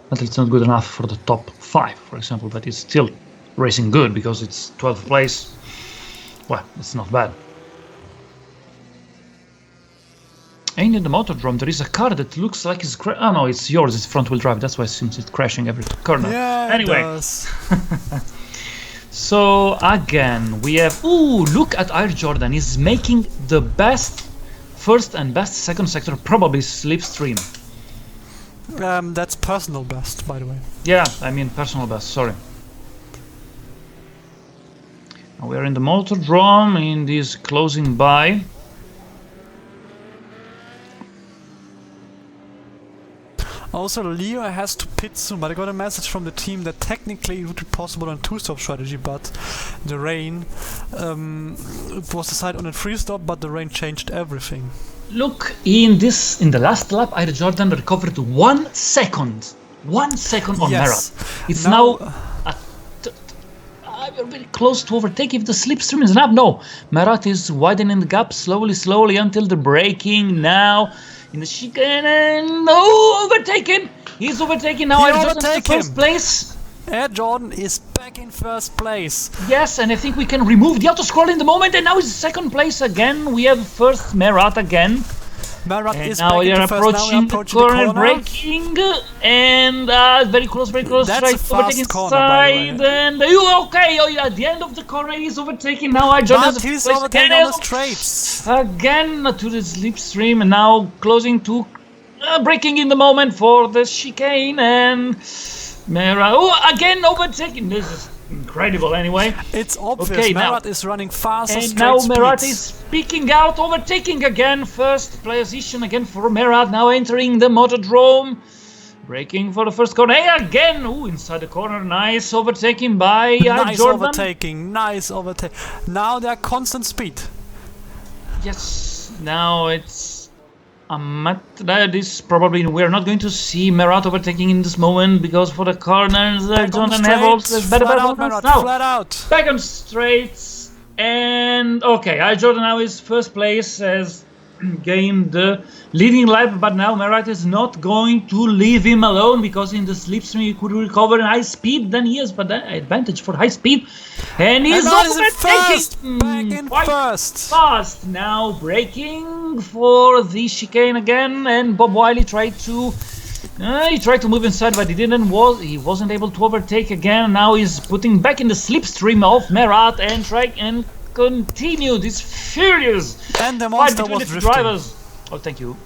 But it's not good enough for the top 5, for example. But it's still racing good because it's 12th place. Well, it's not bad. And in the motordrome, there is a car that looks like it's oh no, it's yours. It's front-wheel drive. That's why it seems it's crashing every corner. Yeah, anyway. it does. So again, we have. Ooh, look at Air Jordan. He's making the best first and best second sector, probably slipstream. That's personal best, by the way. Yeah, I mean personal best. Sorry. Now we are in the motordrome in this closing by. Also, Leo has to pit soon, but I got a message from the team that technically it would be possible on 2-stop strategy, but the rain, it was decided on a 3-stop, but the rain changed everything. Look, in the last lap, Air Jordan recovered 1 second. 1 second on Marat. It's now we're very close to overtake if the slipstream is up. No, Marat is widening the gap slowly until the braking now. In the chicane, and no, overtaken! He's overtaken now. Air Jordan in first place. Air Jordan is back in first place. Yes, and I think we can remove the auto scroll in the moment, and now he's second place again. We have first Marat again. Marat And is now back we are into first. approaching the corner, braking, and very close, That's straight, a fast overtaking corner, by the side, way. and at the end of the corner he's overtaking now. Air Jordan But is he's place overtaking again. on the straights. Again to the slipstream, and now closing to braking in the moment for the chicane, and Marat again overtaking. This is incredible anyway. It's obvious. Okay, Marat is running fast and now Marat is peeking out, overtaking again. First position again for Marat. Now entering the motordrome, braking for the first corner. Hey, again, inside the corner. Nice overtaking by nice Jordan. Nice overtaking. Now they're constant speed. Yes, now it's this probably we're not going to see Marat overtaking in this moment because for the corners Jordan have also better flat out. Back on straights, and okay, Jordan now is first place, has gained the leading lap, but now Marat is not going to leave him alone because in the slipstream he could recover in high speed. Then he has but advantage for high speed, and he's overtaking back in first. Fast now, braking for the chicane again, and Bob Wiley tried to He tried to move inside, but he wasn't able to overtake again. Now he's putting back in the slipstream of Merat and try and continue this furious And the fight monster between was the drifting. drivers. Oh, thank you.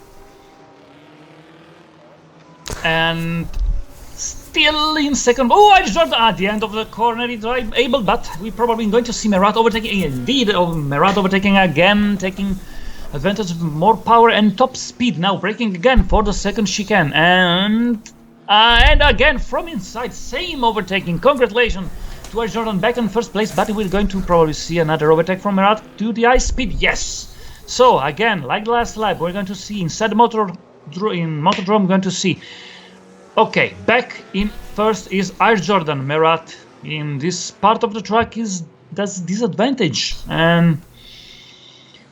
And still in second. Oh, I dropped at the end of the corner. He's able, but we're probably going to see Merat overtaking. Indeed, Merat overtaking again, taking advantage of more power and top speed. Now braking again for the second chicane, and again from inside, same overtaking. Congratulations to Jordan back in first place, but we're going to probably see another overtake from Merat to the high speed. Yes. So again, like the last lap, we're going to see inside the Motordrome. We're going to see. Okay, back in first is Jordan. Merat in this part of the track does disadvantage, and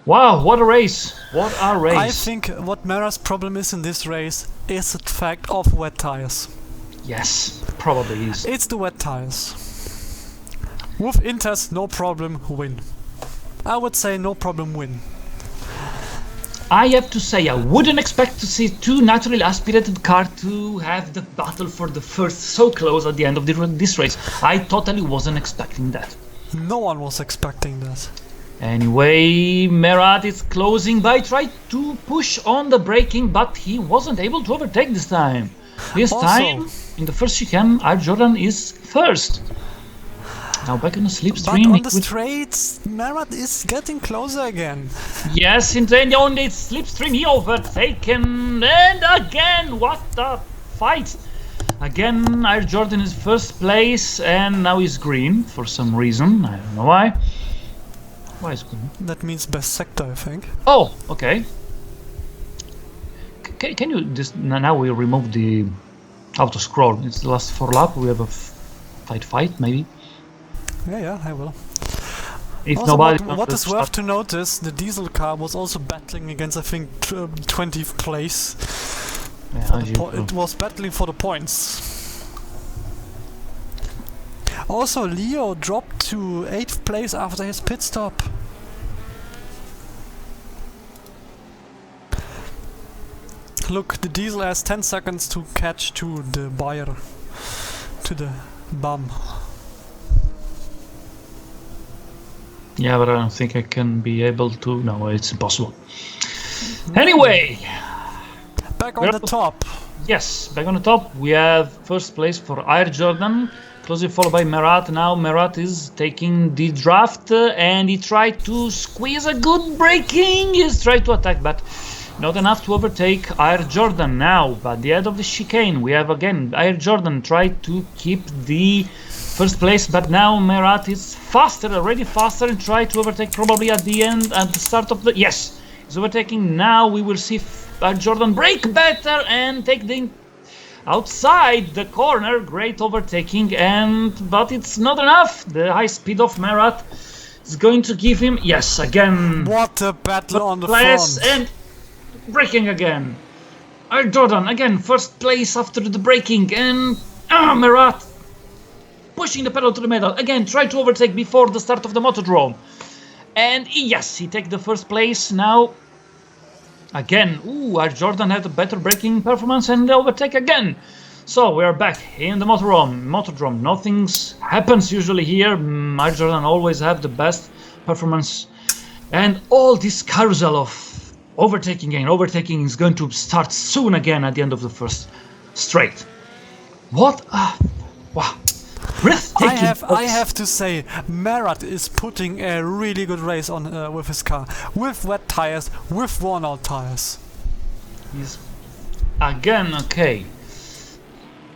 wow, what a race! What a race! I think what Merat's problem is in this race is the fact of wet tires. Yes, probably is. It's the wet tires. With Inters, no problem, win. I would say no problem, win. I have to say, I wouldn't expect to see two naturally aspirated cars to have the battle for the first so close at the end of this race. I totally wasn't expecting that. No one was expecting that. Anyway, Merat is closing by, tried to push on the braking, but he wasn't able to overtake this time. This time, in the first chicane, Jordan is first. Now back on the slipstream. But on the straights, Merat is getting closer again. Yes, in the only slipstream he overtaken, and again, what a fight! Again, Jordan is first place, and now he's green for some reason. I don't know why. Why is green? That means best sector, I think. Oh, okay. Can you just now we remove the auto scroll? It's the last 4 lap. We have a tight fight, maybe. Yeah, I will. If Also, nobody what is worth to notice, the diesel car was also battling against, I think, 20th place. Yeah, it was battling for the points. Also, Leo dropped to 8th place after his pit stop. Look, the diesel has 10 seconds to catch to the buyer, to the bum. Yeah, but I don't think I can be able to. No, it's impossible. Anyway, back on the top. Yes, back on the top. We have first place for Jordan, closely followed by Merat. Now Merat is taking the draft, and he tried to squeeze a good braking. He's tried to attack, but not enough to overtake Jordan. Now, at the end of the chicane, we have again Jordan tried to keep the first place, but now Merat is faster, already faster, and try to overtake probably at the end, at the start of the... Yes, he's overtaking now. We will see Jordan brake better and take the outside the corner. Great overtaking, but it's not enough. The high speed of Merat is going to give him... Yes, again. What a battle on the front. And braking again. Jordan, again, first place after the braking, and Merat pushing the pedal to the metal. Again, try to overtake before the start of the Motordrome. And yes, he takes the first place now. Again, Jordan had a better braking performance and overtake again. So we are back in the Motordrome. Nothing happens usually here. Jordan always have the best performance. And all this carousel of overtaking is going to start soon again at the end of the first straight. What? Wow. I have to say, Merat is putting a really good race on with his car, with wet tires, with worn-out tires. He's again okay.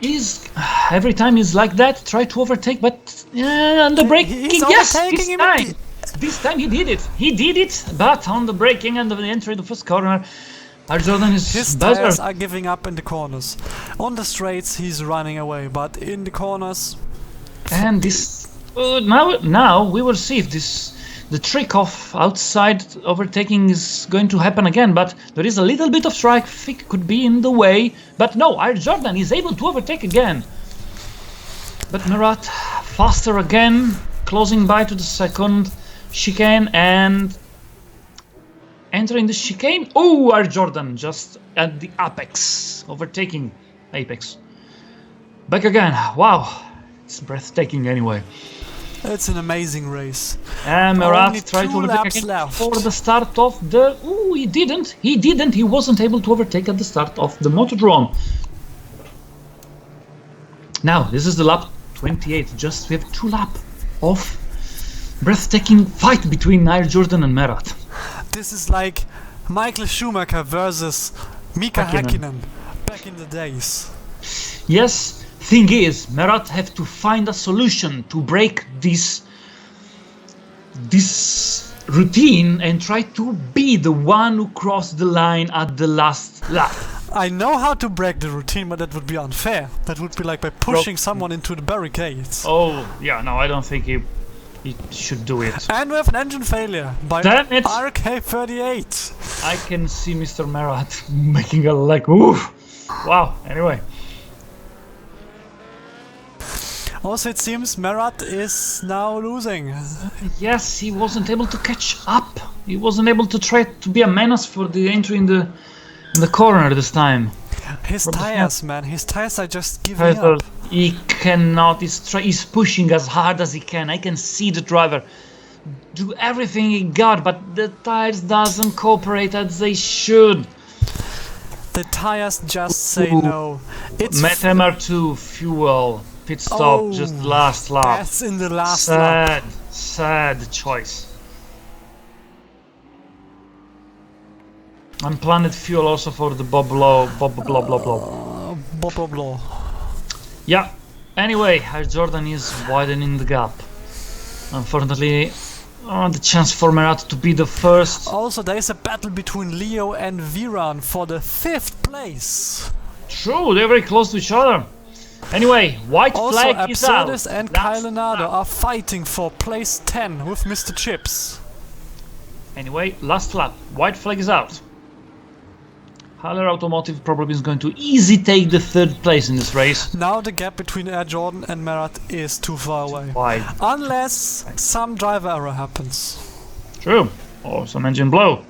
He's every time he's like that, try to overtake, but on the braking, yes, this time he did it. He did it, but on the braking and the entry of the first corner, Jordan is his better. tires are giving up in the corners. On the straights, he's running away, but in the corners. And this now we will see if the trick of outside overtaking is going to happen again. But there is a little bit of traffic could be in the way. But no, Jordan is able to overtake again. But Merat faster again, closing by to the second chicane and entering the chicane. Jordan just at the apex, overtaking apex. Back again. Wow, it's breathtaking anyway. It's an amazing race. And Only Marat tried to 2 overtake laps again left. for the start of the... Ooh, he didn't. He didn't. He wasn't able to overtake at the start of the Motodrome. Now, this is the lap 28. Just we have 2 laps of breathtaking fight between Air Jordan and Marat. This is like Michael Schumacher versus Mika Häkkinen. Häkkinen back in the days. Yes, thing is, Marat have to find a solution to break this routine and try to be the one who crossed the line at the last lap. I know how to break the routine, but that would be unfair. That would be like by pushing someone into the barricades. Oh, yeah, no, I don't think he should do it. And we have an engine failure by Damn it! RK38. I can see Mr. Marat making a like, oof. Wow, anyway. Also, it seems Marat is now losing. Yes, he wasn't able to catch up. He wasn't able to try to be a menace for the entry in the corner this time. His tires, man, his tires are just giving up. He cannot. He's pushing as hard as he can. I can see the driver do everything he got, but the tires doesn't cooperate as they should. The tires just say no. It's MR2 fuel pit stop, just last lap. That's in the last lap. Sad choice. Unplanned fuel also for the blah. Yeah. Anyway, Air Jordan is widening the gap. Unfortunately, the chance for Marat to be the first. Also, there is a battle between Leo and Viran for the 5th place. True, they're very close to each other. Anyway, white flag is out. Also, Absurdis and Kyle Leonardo are fighting for place 10 with Mr. Chips. Anyway, last lap. White flag is out. Haller Automotive probably is going to easy take the 3rd place in this race. Now the gap between Air Jordan and Marat is too far away. Wide. Unless some driver error happens. True. Or some engine blow.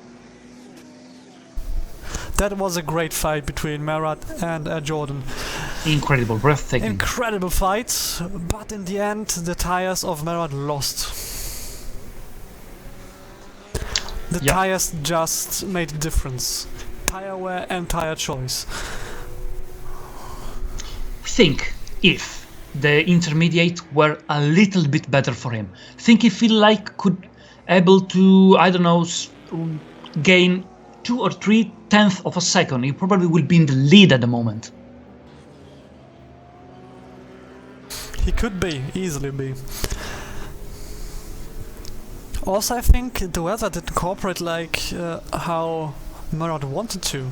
That was a great fight between Marat and Air Jordan. Incredible, breathtaking. Incredible fight, but in the end the tires of Marat lost. The tires just made a difference. Tire wear and tire choice. Think if the intermediate were a little bit better for him. Think if he could able to, I don't know, gain 2 or 3 tenths of a second. He probably will be in the lead at the moment. He could be, easily be. Also, I think the weather didn't cooperate like how Marat wanted to.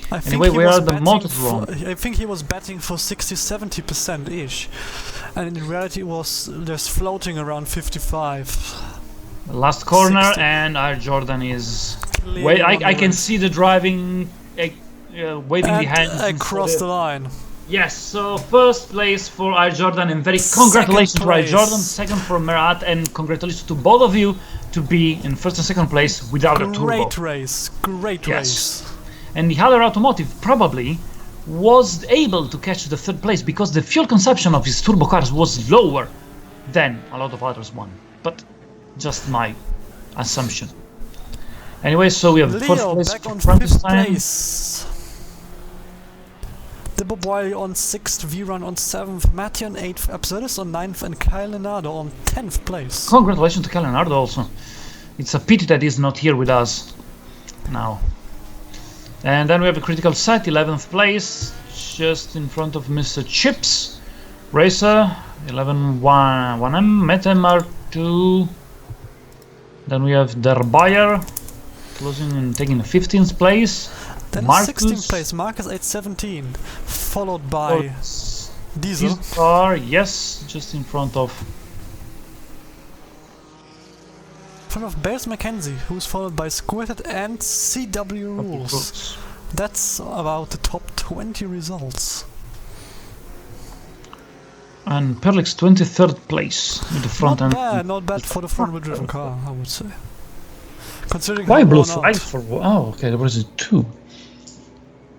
I think anyway, we are the Motodrome. I think he was betting for 60-70% ish, and in reality it was just floating around 55. Last corner 60. And Air Jordan is... Wait, I can see the driving waving the hands across the line. Yes, so 1st place for Air Jordan and very congratulations to Air Jordan, 2nd for Marat, and congratulations to both of you to be in 1st and 2nd place without a turbo. Great race, great race. And the Haller Automotive probably was able to catch the 3rd place because the fuel consumption of his turbo cars was lower than a lot of others won. But just my assumption. Anyway, so we have Leo 4th place back on Frankenstein. 5th place. The Bob Wiley on 6th, V-Run on 7th, Matty on 8th, Absurdis on 9th, and Kyle Leonardo on 10th place. Congratulations to Kyle Leonardo also. It's a pity that he's not here with us now. And then we have a critical set, 11th place, just in front of Mr. Chips. Racer, 11-1M, MR2. Then we have Der Bayer, closing and taking the 15th place. Then Marcus, 16th place, Marcus 817, followed by Diesel. His car, yes, just in front of Bales McKenzie, who's followed by Squirted and CW Rules. That's about the top 20 results. And Perlix 23rd place with the front end. Not bad for the front-wheel driven car, I would say. Considering Why how blue worn flag out. for... Oh, okay, there was a 2.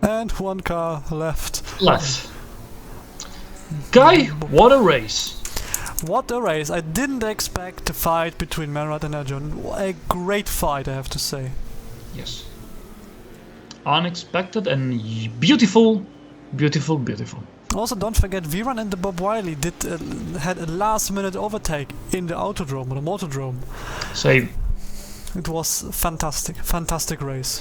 And one car left. Left. Guy, what a race. What a race. I didn't expect the fight between Marat and Arjun. A great fight, I have to say. Yes. Unexpected and beautiful, beautiful, beautiful. Also, don't forget, Viran and the Bob Wiley had a last-minute overtake in the autodrome, or the motordrome. Same. It was fantastic, fantastic race.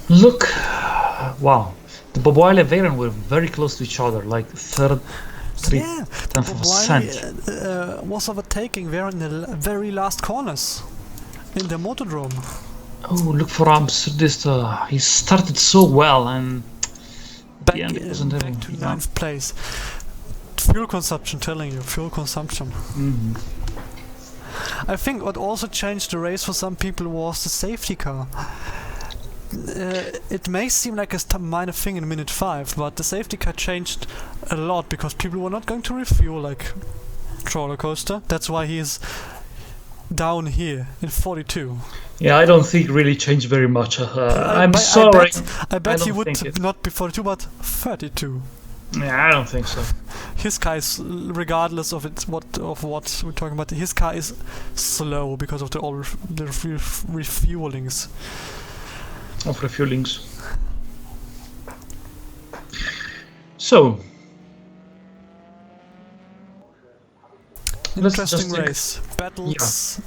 Look, wow. The Bob Wiley and Veyron were very close to each other, like third, Yeah, tenth of a cent. was overtaking Viran in the very last corners in the motordrome. Oh, look for Absurdist. He started so well and Back, the end it wasn't back able. to Yeah. ninth place. Fuel consumption, telling you, fuel consumption. I think what also changed the race for some people was the safety car. It may seem like a minor thing in minute 5, but the safety car changed a lot because people were not going to refuel like roller coaster. That's why he is down here in 42. Yeah, I don't think really changed very much. I'm sorry. I bet he don't would think it. not be 42, but 32. Yeah, I don't think so. His car is, regardless of what we're talking about, his car is slow because of the refuelings. Of refuelings. So, let's Interesting just take race. Battles.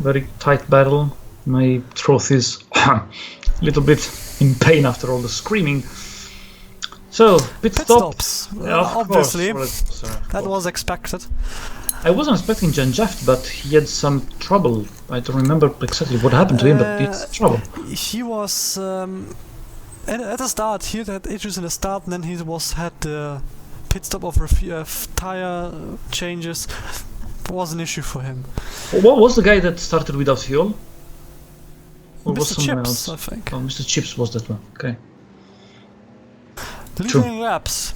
very tight battle. My throat is a little bit in pain after all the screaming. So, pit Pit stop. stops. Yeah, of Obviously, course. that was expected. I wasn't expecting Jan Jeff, but he had some trouble. I don't remember exactly what happened to him, but it's trouble. He was at the start. He had issues in the start, and then he had the pit stop of tire changes. Was an issue for him. What was the guy that started without fuel? Or was Mr. someone Chips, else? I think. Oh, Mr. Chips was that one. Okay. Leading laps.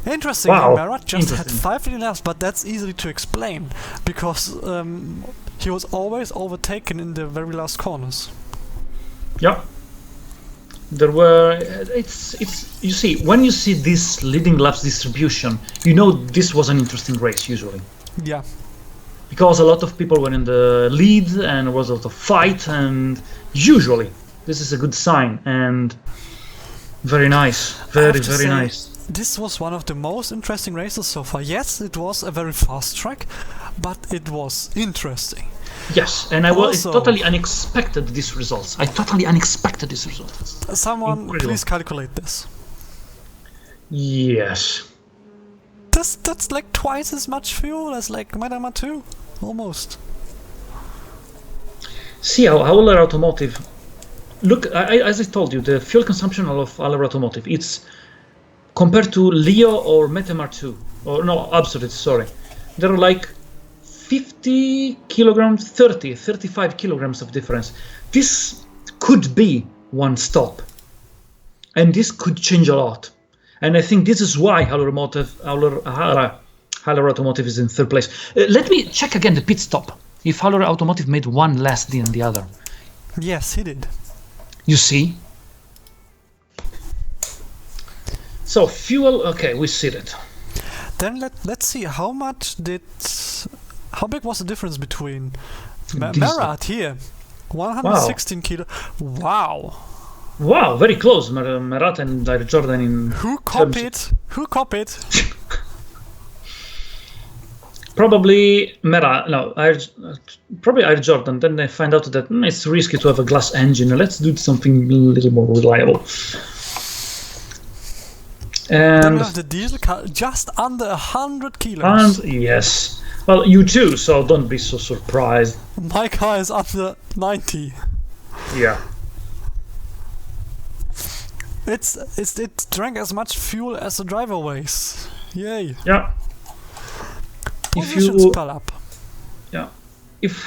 Interesting, Wow, Marat just had interesting. 5 leading laps, but that's easily to explain because he was always overtaken in the very last corners. Yeah. There were. It's. You see, when you see this leading laps distribution, you know this was an interesting race usually. Yeah. Because a lot of people were in the lead and there was a lot of fight, and usually this is a good sign and very nice. Very, to very say, nice. This was one of the most interesting races so far. Yes, it was a very fast track, but it was interesting. Yes, and I was Also- totally unexpected these results. I totally unexpected these results. Someone, Incredible. please calculate this. Yes. That's like twice as much fuel as like Madama 2, almost. See how Aller Automotive. Look, as I told you, the fuel consumption of Aller Automotive, it's compared to Leo or Metamar 2, or no, Absolute, sorry. They're like 50 kilograms, 35 kilograms of difference. This could be one stop, and this could change a lot. And I think this is why Haller Automotive is in third place. Let me check again the pit stop. If Haller Automotive made one less than the other. Yes, he did. You see? So fuel, okay, we see that. Then let's see how big was the difference between Diesel. Marat here, 116 kilo. Wow. Wow, very close, Marat and Air Jordan in Who terms copied? Who copied? probably Marat, no, probably Air Jordan. Then they find out that it's risky to have a glass engine. Let's do something a little more reliable. Then And we have the diesel car just under 100 kilos. yes, well, you too, so don't be so surprised. My car is under 90. Yeah. It drank as much fuel as the driver weighs. Yay. Yeah. Positions per lap. If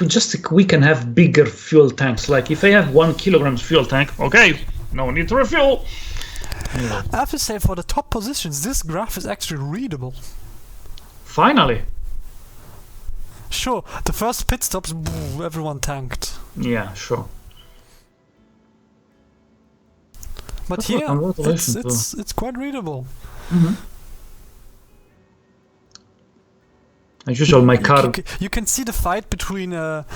we can have bigger fuel tanks, like if I have 1 kilogram fuel tank, okay, no need to refuel. Anyway. I have to say, for the top positions, this graph is actually readable. Finally. Sure, the first pit stops, everyone tanked. Yeah, sure. But That's here, congratulations, it's quite readable. As usual, my car. You can see the fight between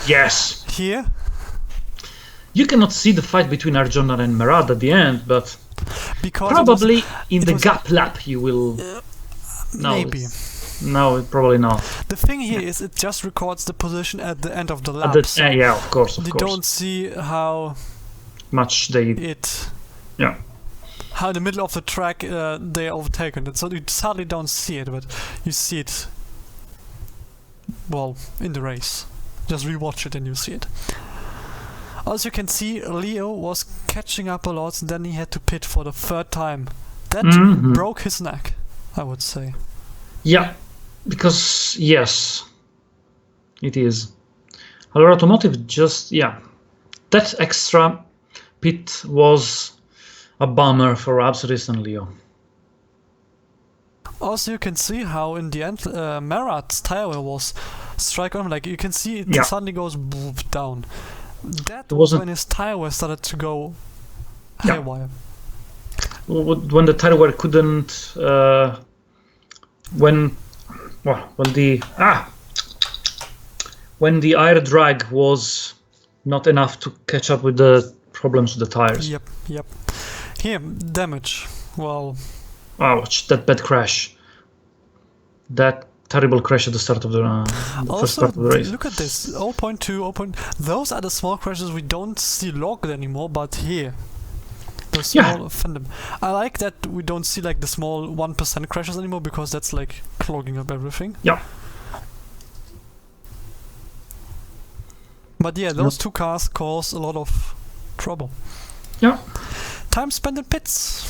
Yes. here. You cannot see the fight between Arjona and Marat at the end, but Because probably in the gap lap you will. No, maybe. No, probably not. The thing here is it just records the position at the end of the lap. Yeah, of course, You don't see how much they. Yeah. How in the middle of the track they are overtaken. So you sadly don't see it, but you see it. Well, in the race. Just rewatch it and you see it. As you can see, Leo was catching up a lot, and then he had to pit for the third time. That broke his neck, I would say. Yeah, because yes, it is. Our automotive just that extra pit was a bummer for Absodis and Leo. Also, you can see how in the end Marat's tire wear was strike on. Like you can see it suddenly goes down. That was when his tire wear started to go haywire. When the tire wear couldn't, when the air drag was not enough to catch up with the problems with the tires. Yep. Here, damage. Well. Ouch! That bad crash. That terrible crash at the start of the first start of the race. Look at this, 0.2, those are the small crashes we don't see logged anymore, but here. The small fandom. I like that we don't see like the small 1% crashes anymore, because that's like clogging up everything. Yeah. But yeah, those two cars cause a lot of trouble. Yeah. Time spent in pits.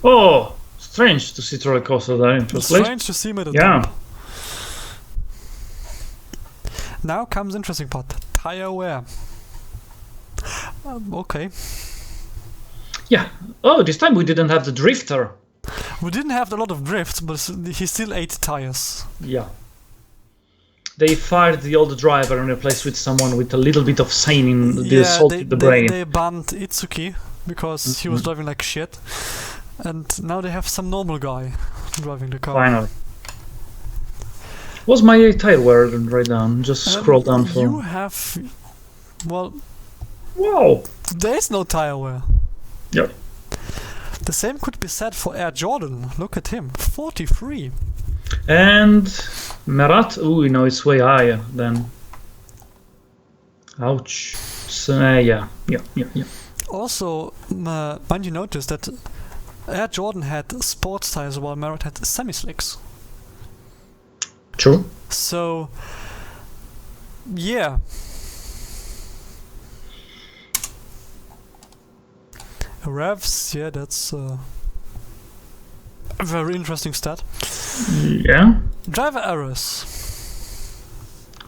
Oh, strange to see Troy Costa there in first place. Strange to see him at the top. Now comes the interesting part. Tire wear. Okay. Yeah. Oh, this time we didn't have the drifter. We didn't have a lot of drifts, but he still ate tires. Yeah. They fired the old driver and replaced with someone with a little bit of sane in the salt in the brain. They banned Itsuki because he was driving like shit. And now they have some normal guy driving the car. Finally. What's my tire wear right down? Just scroll down for... You have... Well... Wow! There's no tire wear. Yep. The same could be said for Air Jordan. Look at him. 43. And... Marat? Ooh, no, it's way higher than... Ouch. So, yeah. Also, mind you notice that Air Jordan had sports tires while Marat had semi-slicks. True. So, yeah. Revs, yeah, that's a very interesting stat. Yeah. Driver errors.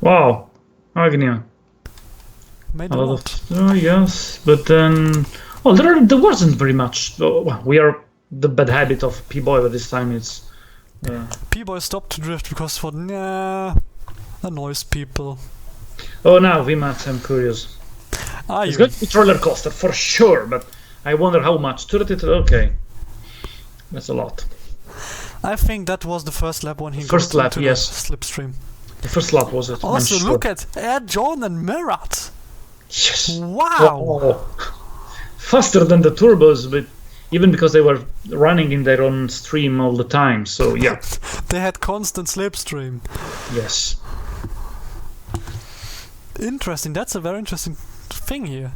Wow. Agnia. Made a lot. Yes, but then... Well, there wasn't very much. Well, we are the bad habit of P-Boy, but this time it's... P-Boy stopped to drift because annoys people. Oh, now VMAX, I'm curious. It's going to be roller coaster for sure, but I wonder how much. 30, okay. That's a lot. I think that was the first lap when he got into the slipstream. The first lap was it. Also, look at Air Jordan and Marat. Yes. Wow. Faster than the turbos, but even because they were running in their own stream all the time, so yeah. They had constant slipstream. Yes. Interesting, that's a very interesting thing here.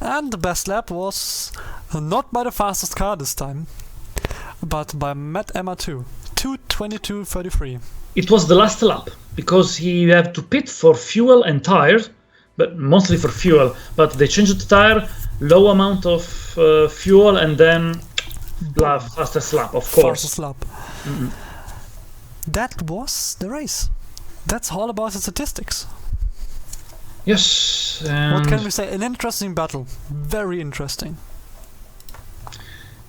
And the best lap was not by the fastest car this time, but by Matt Emma 2. 2:22.33. It was the last lap, because he had to pit for fuel and tires, but mostly for fuel. But they changed the tire, low amount of fuel, and then fastest lap, of course. Fastest lap. That was the race. That's all about the statistics. Yes. What can we say? An interesting battle. Very interesting.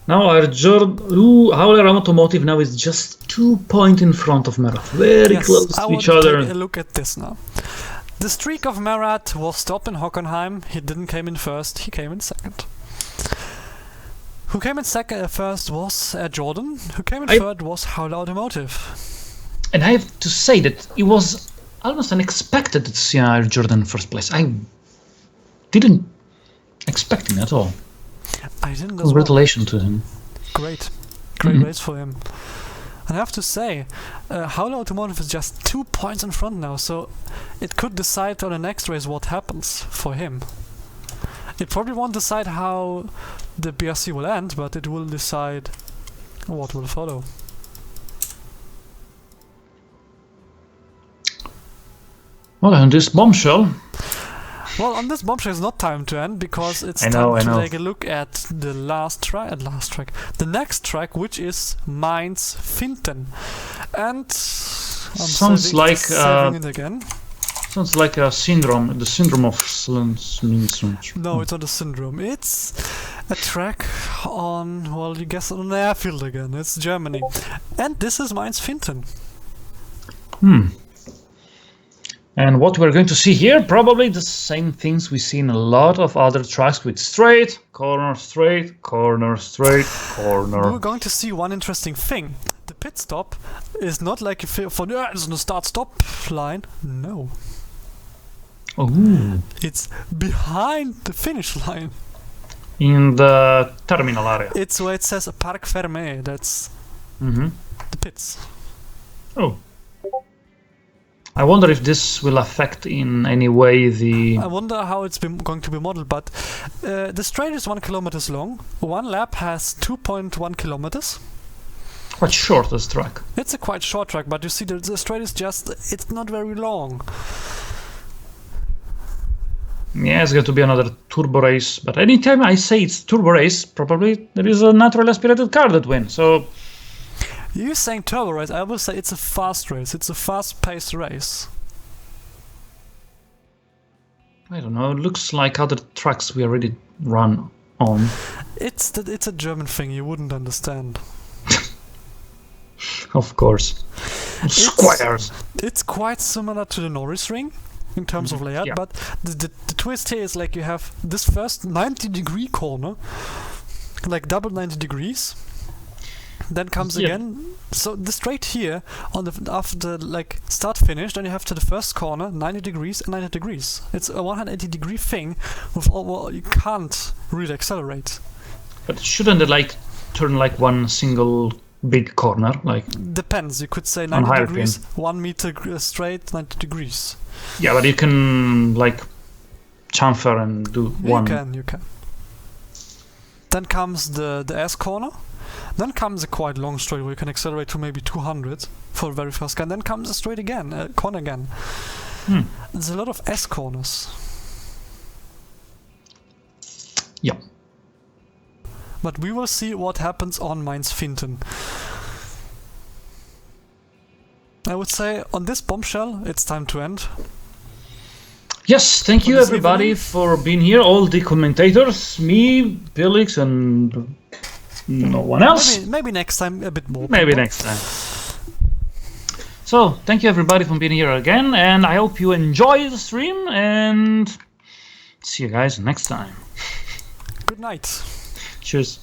Now our Howler Automotive now is just 2 points in front of Marat. Very close to each other. Take a look at this now. The streak of Marat was stopped in Hockenheim. He didn't came in first, he came in second. Who came in first was Jordan. Who came in third was Howler Automotive. And I have to say that it was almost unexpected to see Jordan in first place. I didn't expect him at all. I didn't as Congratulations to him. Great race for him. And I have to say, Howler Automotive is just 2 points in front now, so it could decide on the next race what happens for him. It probably won't decide how the BRC will end, but it will decide what will follow. Well, on this bombshell. Well, on this bombshell it's not time to end because it's time to take a look at the the next track, which is Mainz Finten, and sounds like a syndrome. The syndrome of No, it's not a syndrome. It's a track on, well, you guess, on an airfield again. It's Germany, and this is Mainz Finten. And what we're going to see here, probably the same things we see in a lot of other tracks with straight, corner, straight, corner, straight, corner. We're going to see one interesting thing. The pit stop is not like it's on the start-stop line. No. Oh. It's behind the finish line. In the terminal area. It's where it says Parc Fermé. That's the pits. Oh. I wonder if this will affect in any way the... I wonder how it's going to be modeled, but the straight is 1 kilometer long. One lap has 2.1 kilometers. Quite short, this track. It's a quite short track, but you see the straight is just... it's not very long. Yeah, it's going to be another turbo race, but anytime I say it's turbo race, probably there is a naturally aspirated car that wins, so... You're saying turbo race, I will say it's a fast race, it's a fast-paced race. I don't know, it looks like other tracks we already run on. It's a German thing, you wouldn't understand. Of course. Squares! It's quite similar to the Norris ring in terms of layout, but the twist here is like you have this first 90-degree corner, like double 90 degrees. Then comes again, so the straight here on the after like start finish, then you have to the first corner 90 degrees and 90 degrees. It's a 180-degree thing with all, well, you can't really accelerate. But shouldn't it like turn like one single big corner, like? Depends. You could say 90 degrees, 1 meter straight, 90 degrees. Yeah, but you can like chamfer and do one. You can. Then comes the S corner. Then comes a quite long straight where you can accelerate to maybe 200 for the very first car. And then comes a straight again, corner again. There's a lot of S corners. Yeah. But we will see what happens on Mainz Finten. I would say on this bombshell, it's time to end. Yes, thank you everybody for being here. All the commentators, me, Felix, and no one else. Maybe next time a bit more. Maybe next time. So, thank you everybody for being here again, and I hope you enjoy the stream, and see you guys next time. Good night. Cheers.